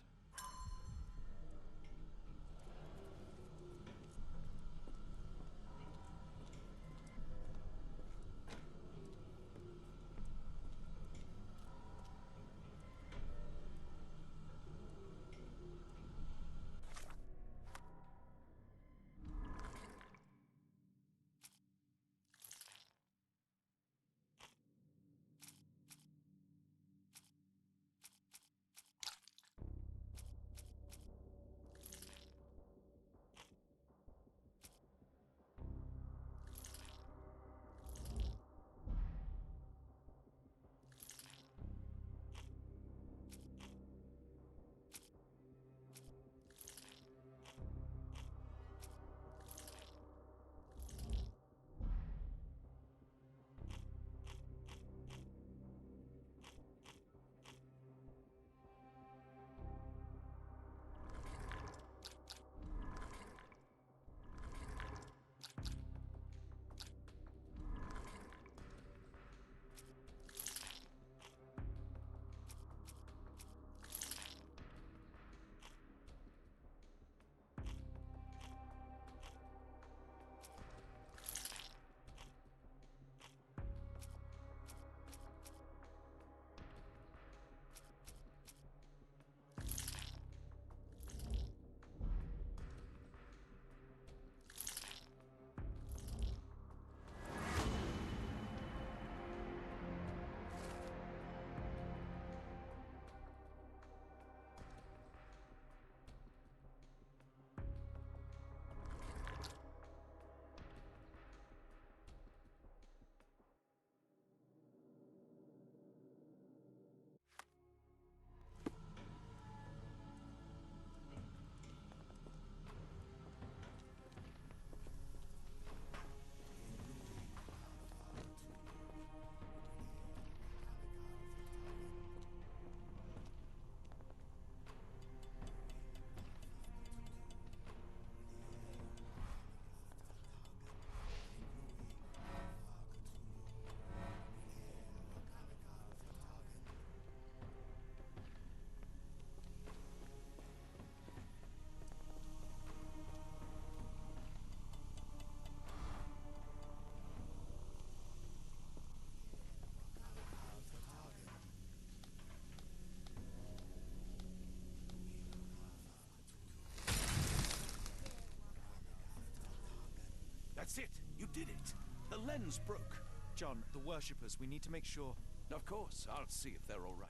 S1: That's it! You did it! The lens broke.
S2: John, the worshippers, we need to make sure...
S1: Of course, I'll see if they're all right.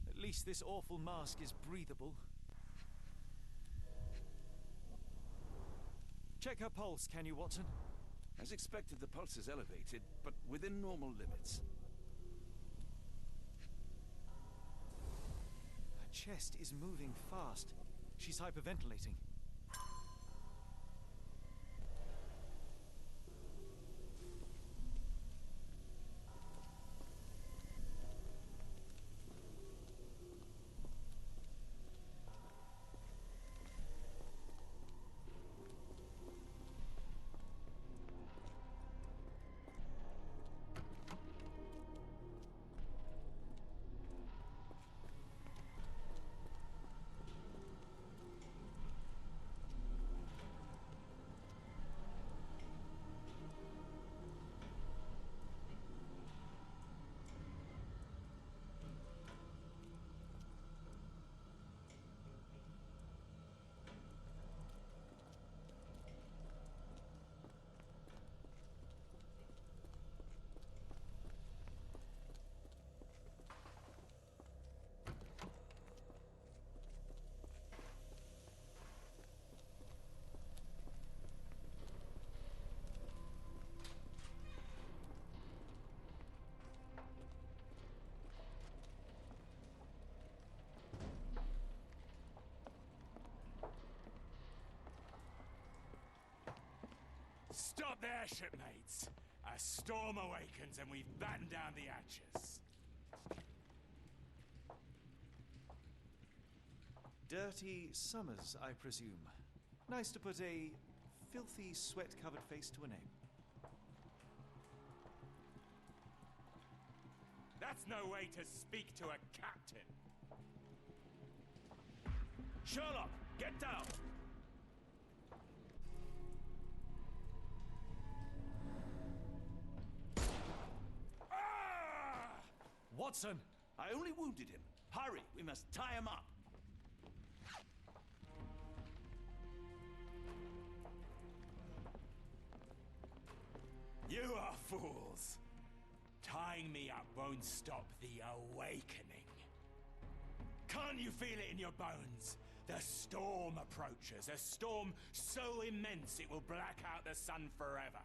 S2: At least this awful mask is breathable. Check her pulse, can you, Watson?
S1: As expected, the pulse is elevated, but within normal limits.
S2: Her chest is moving fast. She's hyperventilating.
S10: Stop there, shipmates! A storm awakens and we've battened down the hatches.
S2: Dirty Summers, I presume. Nice to put a filthy, sweat-covered face to a name.
S10: That's no way to speak to a captain.
S1: Sherlock, get down!
S2: Watson!
S1: I only wounded him. Hurry, we must tie him up.
S10: You are fools. Tying me up won't stop the awakening. Can't you feel it in your bones? The storm approaches, a storm so immense it will black out the sun forever.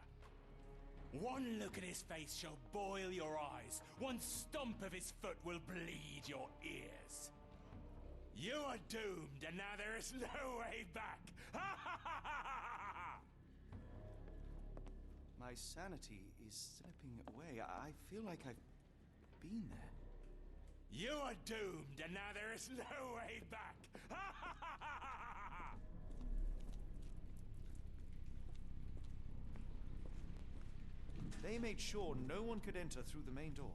S10: One look at his face shall boil your eyes. One stomp of his foot will bleed your ears. You are doomed, and now there is no way back.
S2: My sanity is slipping away. I feel like I've been there.
S10: You are doomed, and now there is no way back.
S2: They made sure no one could enter through the main door.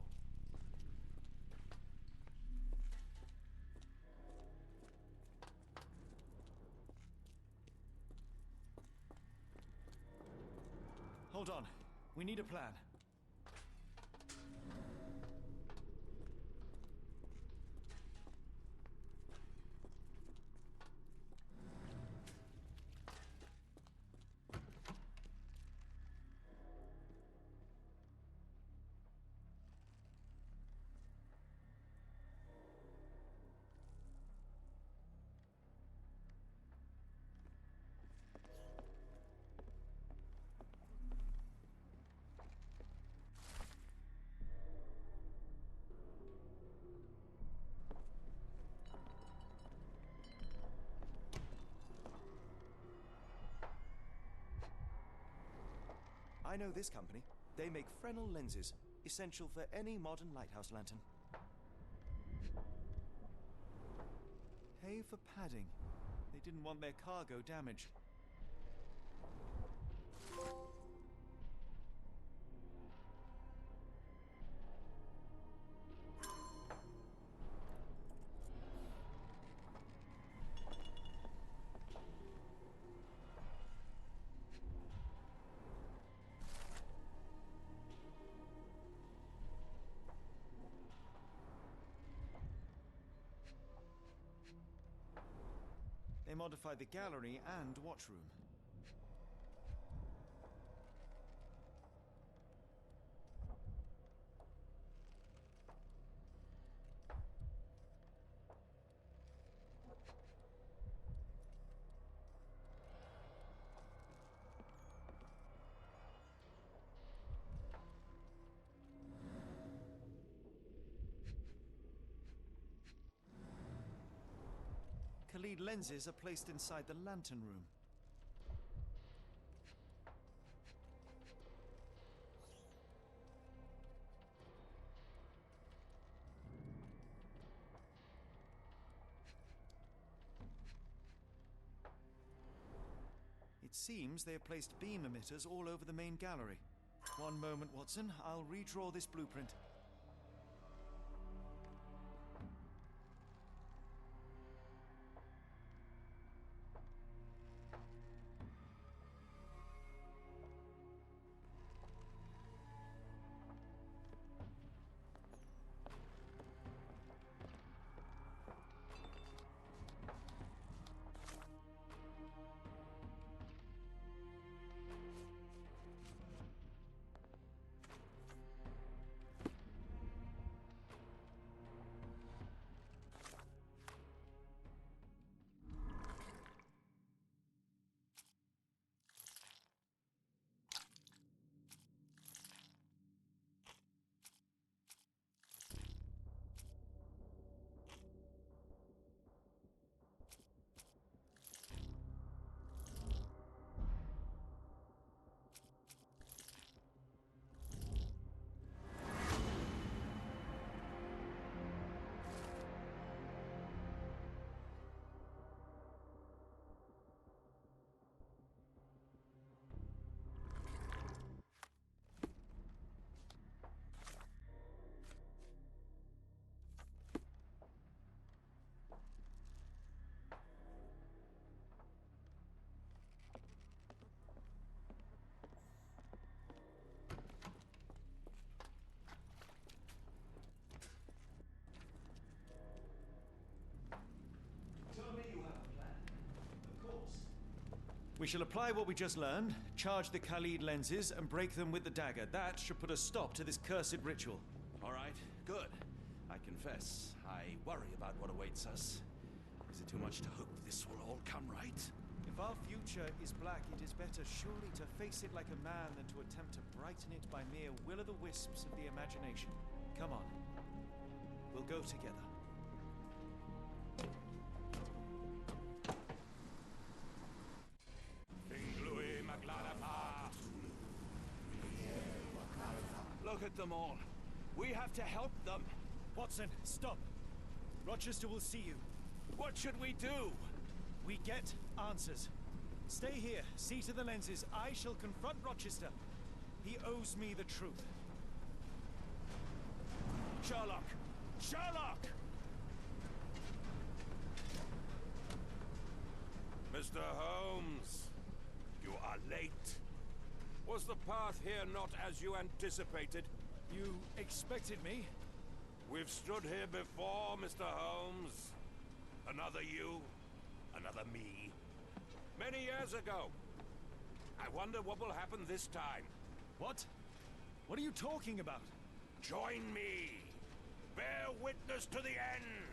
S2: Hold on. We need a plan. I know this company. They make Fresnel lenses, essential for any modern lighthouse lantern. Pay for padding. They didn't want their cargo damaged. They modified the gallery and watchroom. Khalid lenses are placed inside the lantern room. It seems they have placed beam emitters all over the main gallery. One moment, Watson. I'll redraw this blueprint. We shall apply what we just learned, charge the Khalid lenses, and break them with the dagger. That should put a stop to this cursed ritual.
S1: All right, good. I confess, I worry about what awaits us. Is it too much to hope this will all come right?
S2: If our future is black, it is better surely to face it like a man than to attempt to brighten it by mere will-o'-the-wisps of the imagination. Come on. We'll go together.
S1: Look at them all. We have to help them.
S2: Watson, stop. Rochester will see you.
S1: What should we do?
S2: We get answers. Stay here, see to the lenses. I shall confront Rochester. He owes me the truth.
S1: Sherlock! Sherlock!
S11: Mr. Holmes, you are late. Was the path here not as you anticipated?
S2: You expected me?
S11: We've stood here before, Mr. Holmes. Another you, another me. Many years ago. I wonder what will happen this time.
S2: What? What are you talking about?
S11: Join me. Bear witness to the end.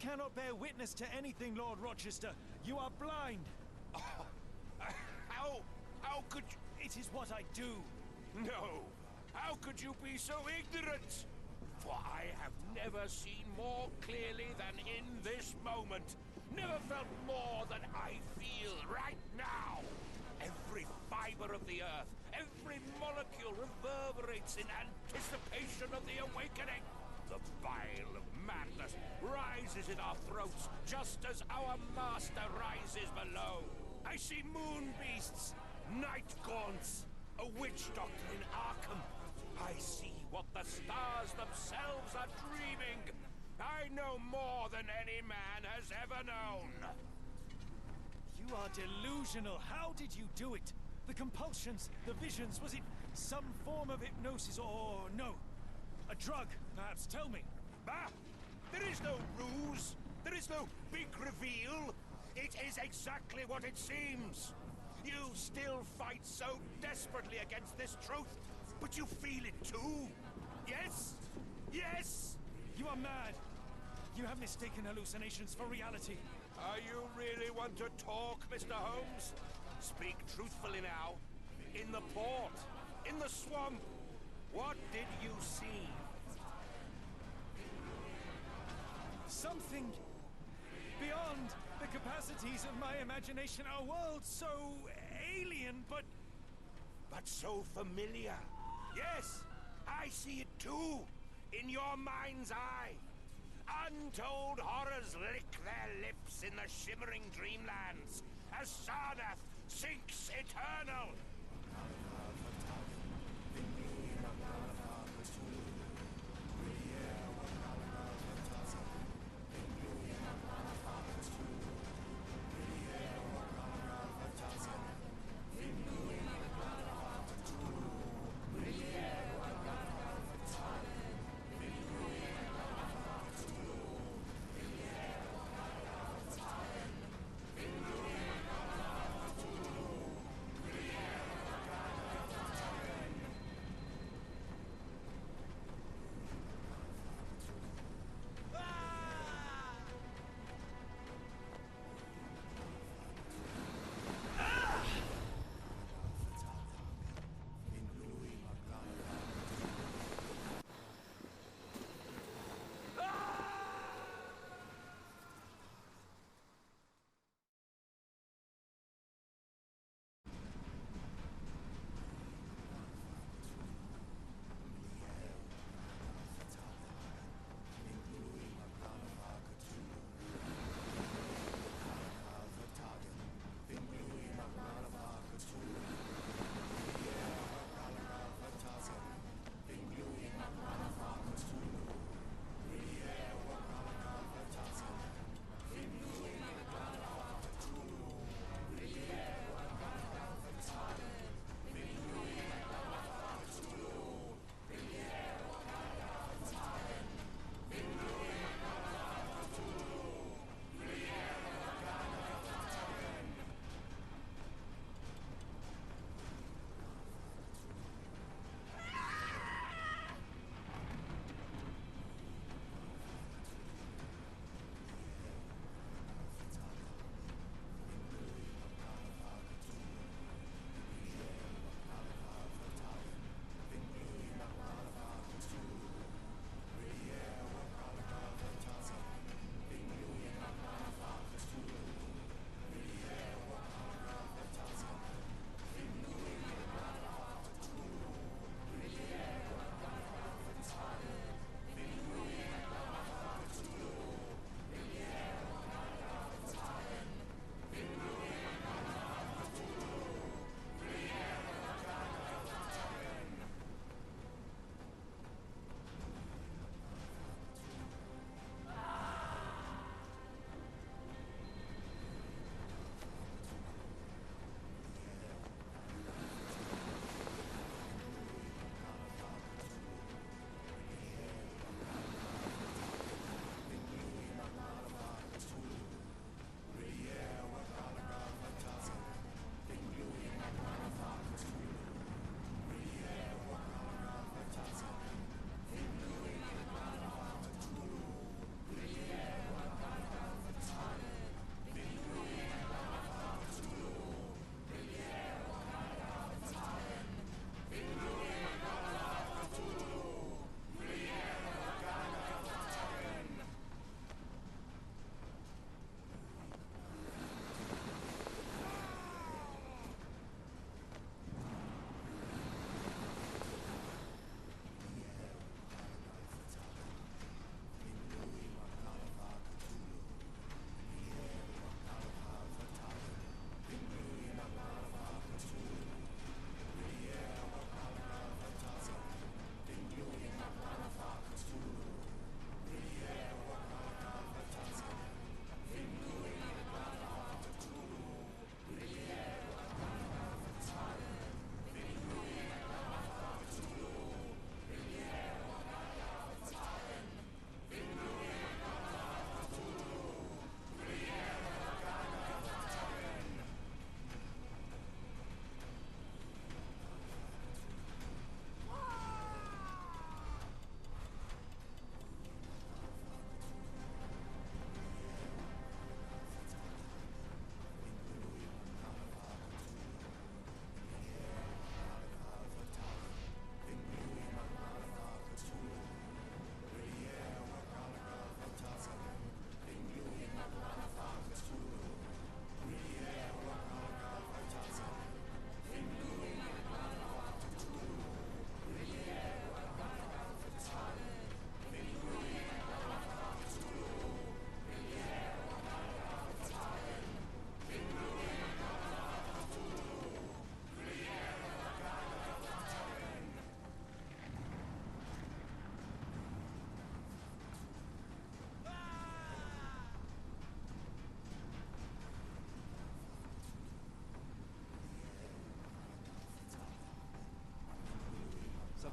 S2: cannot bear witness to anything, Lord Rochester. You are blind.
S11: How could you...
S2: It is what I do.
S11: No! How could you be so ignorant? For I have never seen more clearly than in this moment. Never felt more than I feel right now. Every fiber of the earth, every molecule reverberates in anticipation of the awakening. The bile of madness rises in our throats just as our master rises below. I see moon beasts, night gaunts, a witch doctor in Arkham. I see what the stars themselves are dreaming. I know more than any man has ever known.
S2: You are delusional. How did you do it? The compulsions, the visions, was it some form of hypnosis or no? A drug, perhaps? Tell me.
S11: Bah! There is no ruse. There is no big reveal. It is exactly what it seems. You still fight so desperately against this truth, but you feel it too. Yes? Yes?
S2: You are mad. You have mistaken hallucinations for reality.
S11: You really want to talk, Mr. Holmes? Speak truthfully now. In the port, in the swamp, what did you see?
S2: Something beyond the capacities of my imagination. A world so alien, but
S11: so familiar. Yes, I see it too, in your mind's eye. Untold horrors lick their lips in the shimmering dreamlands as Sarnath sinks eternal.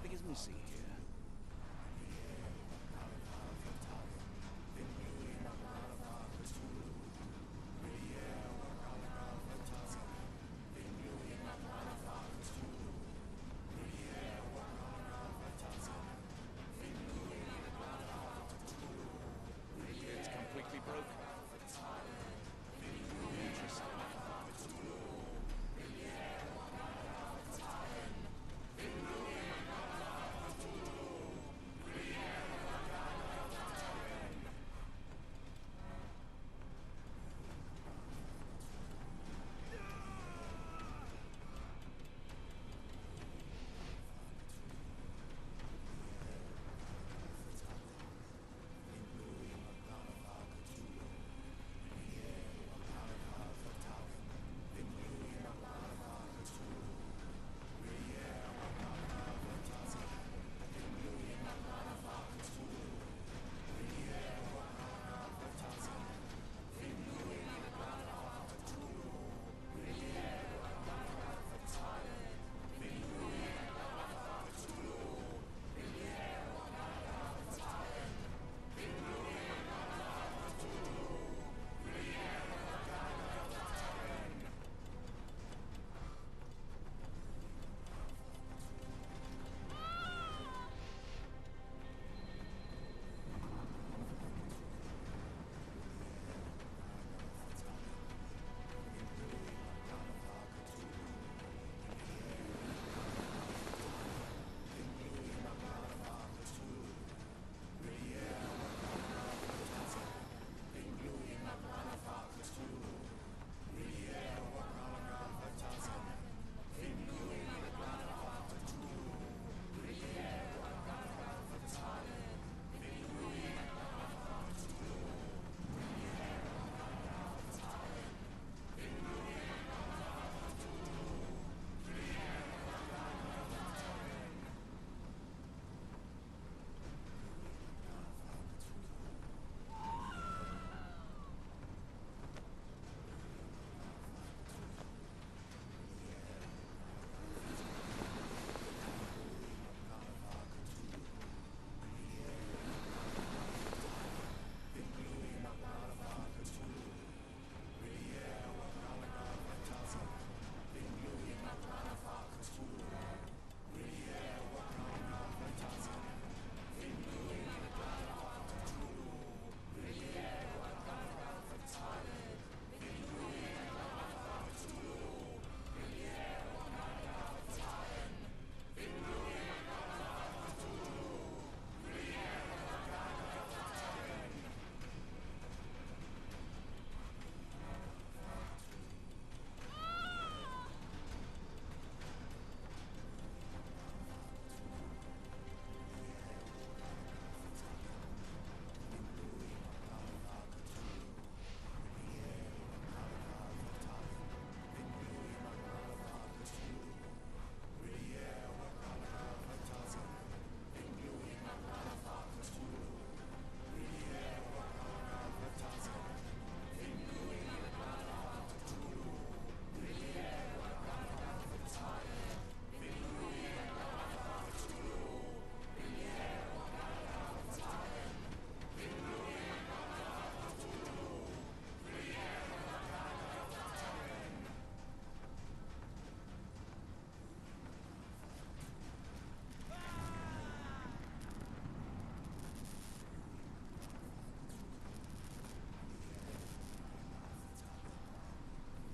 S1: Something is missing here. It's completely broken. Interesting.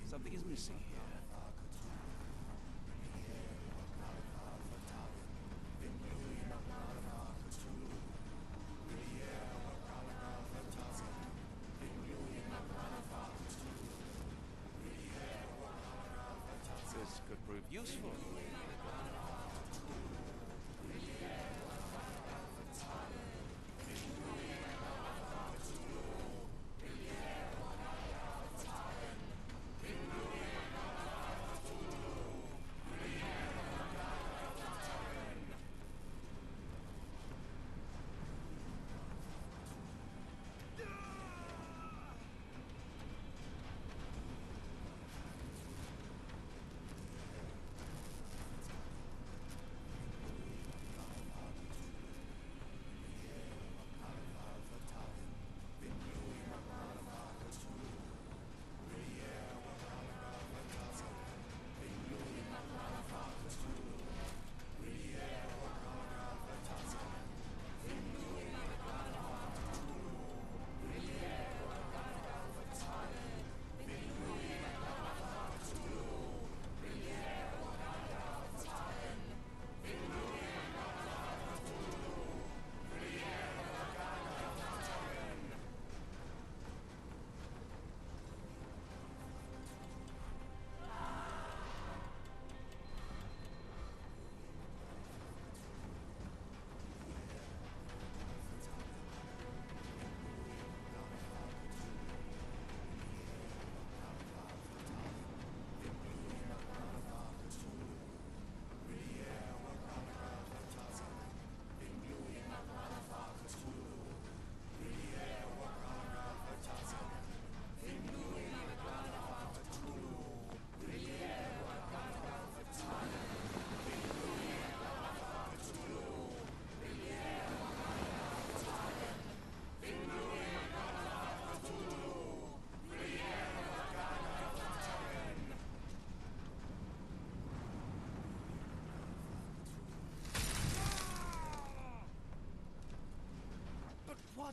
S1: Something is missing here. This could prove useful.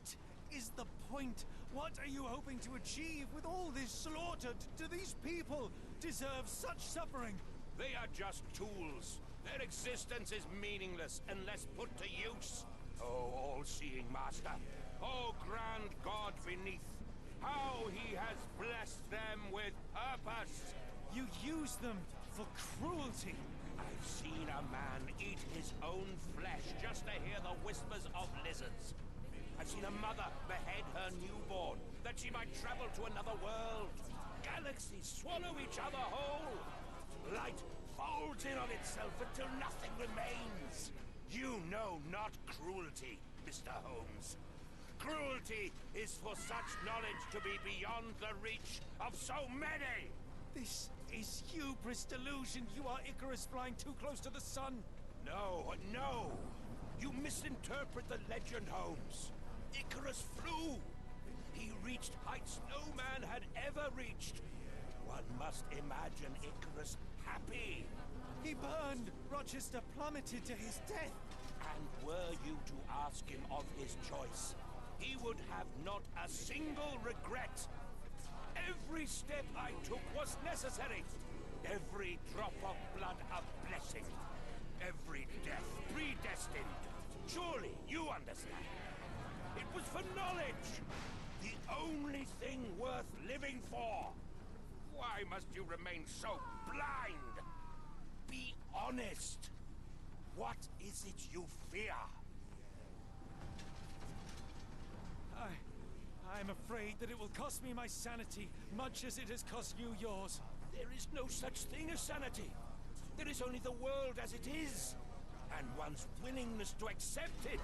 S2: What is the point? What are you hoping to achieve with all this slaughter? Do these people deserve such suffering?
S11: They are just tools. Their existence is meaningless unless put to use. Oh, all-seeing master. Oh, grand God beneath. How he has blessed them with purpose.
S2: You use them for cruelty.
S11: I've seen a man eat his own flesh just to hear the whispers of lizards. I've seen a mother behead her newborn that she might travel to another world. Galaxies swallow each other whole. Light folds in on itself until nothing remains. You know not cruelty, Mr. Holmes. Cruelty is for such knowledge to be beyond the reach of so many.
S2: This is hubris delusion. You are Icarus flying too close to the sun.
S11: No, no. You misinterpret the legend, Holmes. Icarus flew. He reached heights no man had ever reached. One must imagine Icarus happy.
S2: He burned. Rochester plummeted to his death.
S11: And were you to ask him of his choice, he would have not a single regret. Every step I took was necessary. Every drop of blood a blessing. Every death predestined. Surely you understand. It was for knowledge. The only thing worth living for. Why must you remain so blind? Be honest. What is it you fear?
S2: I'm afraid that it will cost me my sanity, much as it has cost you yours.
S11: There is no such thing as sanity. There is only the world as it is, and one's willingness to accept it.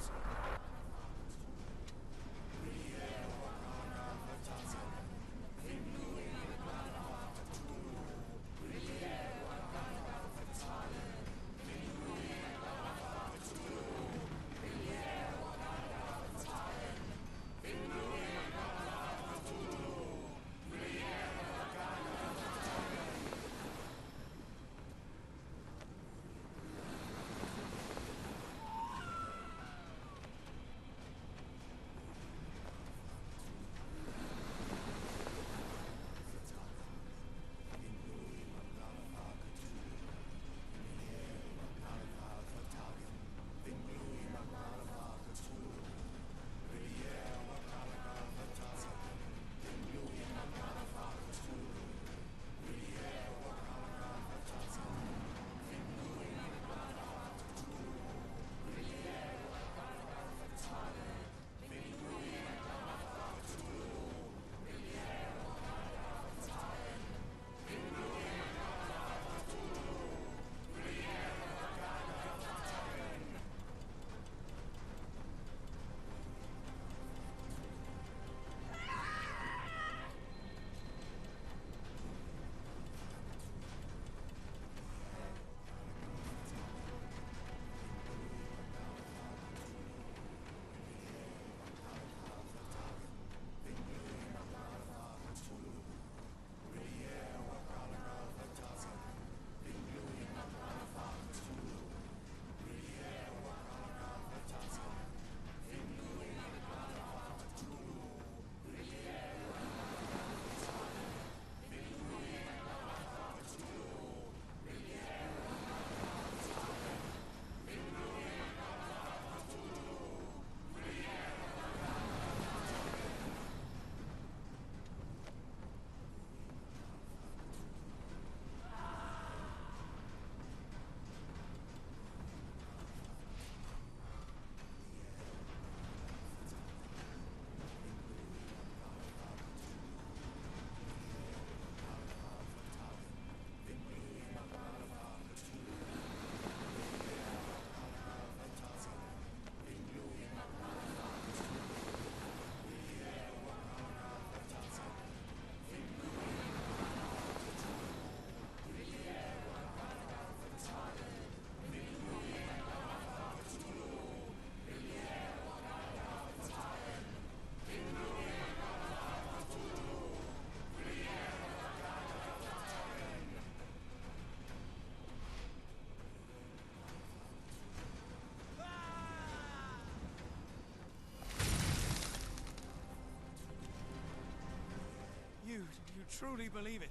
S2: truly believe it?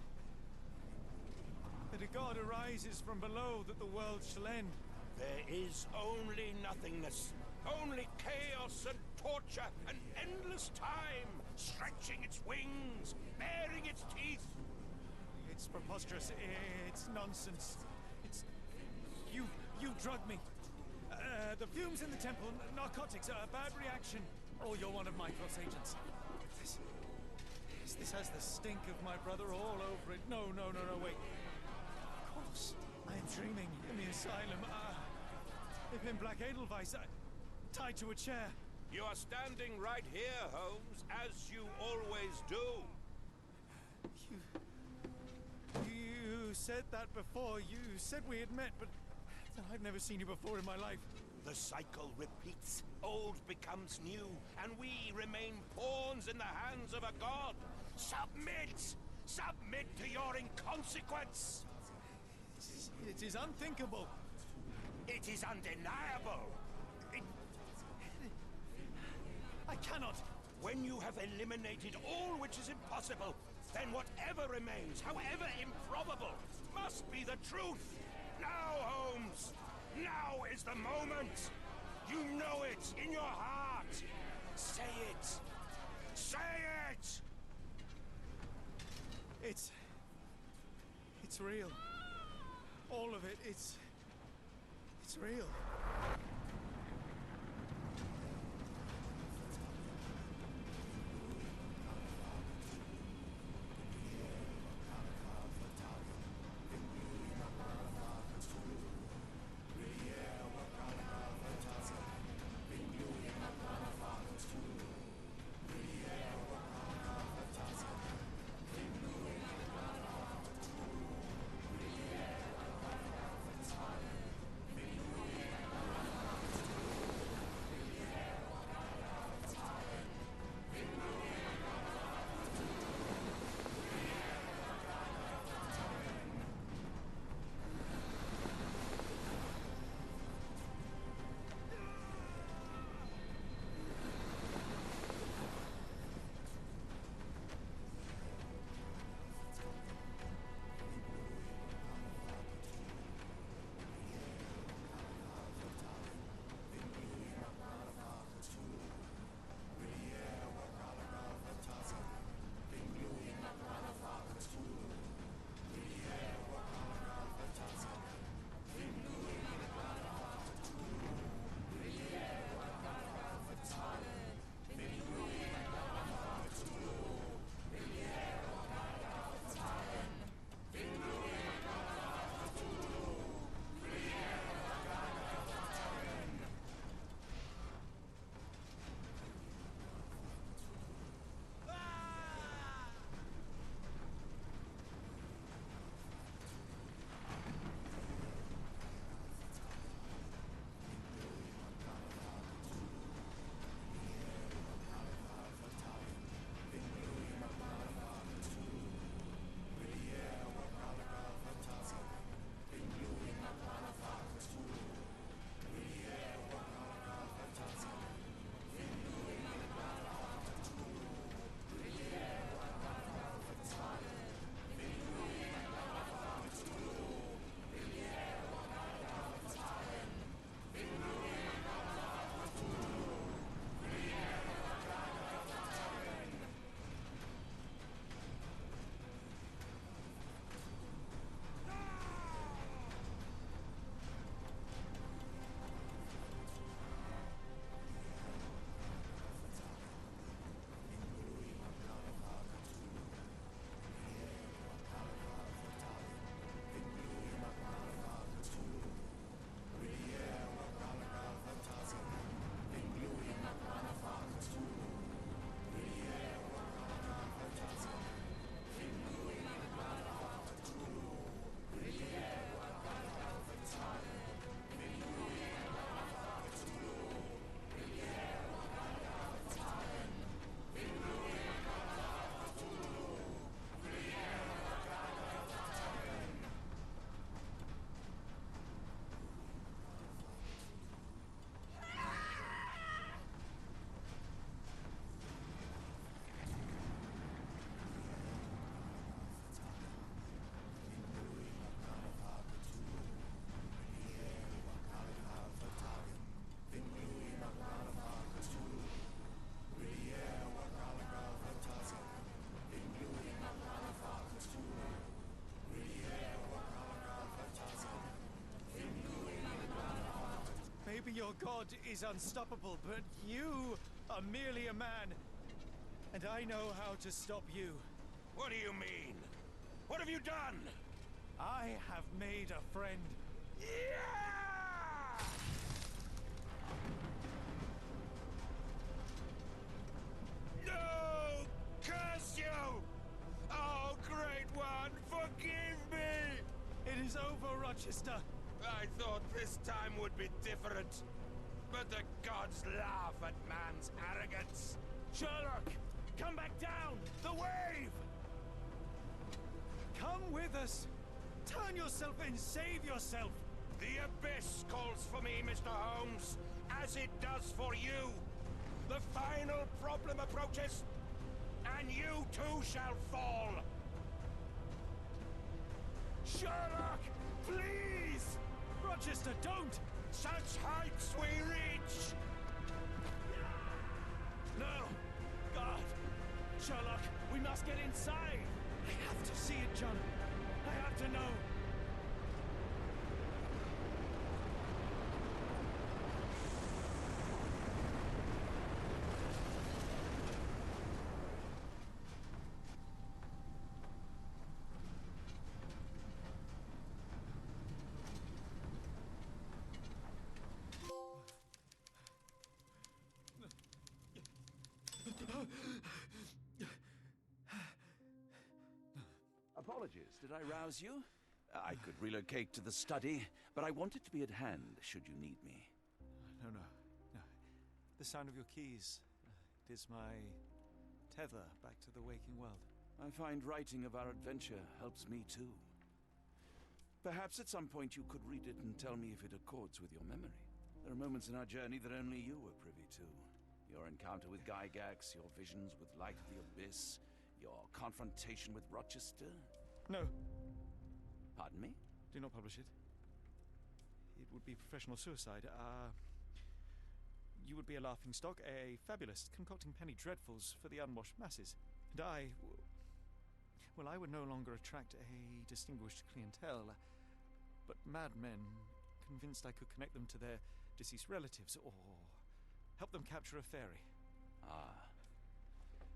S2: That a god arises from below, that the world shall end?
S11: There is only nothingness. Only chaos and torture and endless time, stretching its wings, baring its teeth.
S2: It's preposterous. It's nonsense. It's... You drugged me. The fumes in the temple, narcotics, a bad reaction. Or you're one of my cross agents. This has the stink of my brother all over it. No, wait. Of course. I am dreaming in the asylum. In Black Edelweiss, tied to a chair.
S11: You are standing right here, Holmes, as you always do.
S2: You said that before. You said we had met, but I've never seen you before in my life.
S11: The cycle repeats. Old becomes new, and we remain pawns in the hands of a god. Submit! Submit to your inconsequence!
S2: It is unthinkable.
S11: It is undeniable.
S2: I cannot.
S11: When you have eliminated all which is impossible, then whatever remains, however improbable, must be the truth. Now, Holmes! Now is the moment! You know it in your heart! Say it! Say it!
S2: It's real. All of it, it's real. your god is unstoppable, but you are merely a man. And I know how to stop you.
S11: What do you mean? What have you done?
S2: I have made a friend.
S11: Yeah! No! Curse you! Oh, Great One, forgive me!
S2: It is over, Rochester.
S11: I thought this time would be different. But the gods laugh at man's arrogance.
S2: Sherlock, come back down! The wave! Come with us! Turn yourself in, save yourself!
S11: The abyss calls for me, Mr. Holmes, as it does for you. The final problem approaches, and you too shall fall.
S2: Sherlock, please! Rochester, don't!
S11: Such heights we reach!
S2: No! God! Sherlock, we must get inside! I have to see it, John. I have to know.
S1: Apologies, did I rouse you? I could relocate to the study, but I wanted to be at hand should you need me.
S2: No. The sound of your keys. It is my tether back to the waking world.
S1: I find writing of our adventure helps me too. Perhaps at some point you could read it and tell me if it accords with your memory. There are moments in our journey that only you were privy to. Your encounter with Gygax, your visions with Light of the Abyss, your confrontation with Rochester.
S2: No.
S1: Pardon me?
S2: Do not publish it. It would be professional suicide. You would be a laughingstock, a fabulist, concocting penny dreadfuls for the unwashed masses. And I would no longer attract a distinguished clientele, but madmen convinced I could connect them to their deceased relatives or help them capture a fairy.
S1: Ah.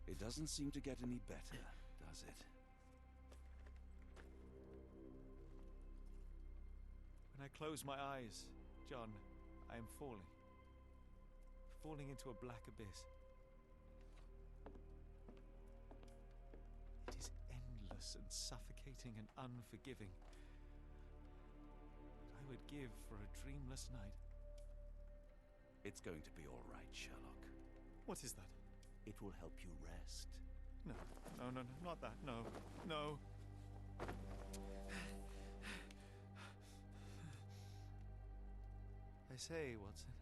S1: It doesn't seem to get any better, does it?
S2: When I close my eyes, John, I am falling. Falling into a black abyss. It is endless and suffocating and unforgiving. I would give for a dreamless night.
S1: It's going to be all right, Sherlock.
S2: What is that?
S1: It will help you rest.
S2: No, not that. No. I say, Watson,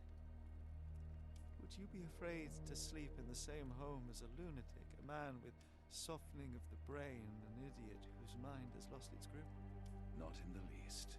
S2: would you be afraid to sleep in the same home as a lunatic, a man with softening of the brain, an idiot whose mind has lost its grip?
S1: Not in the least.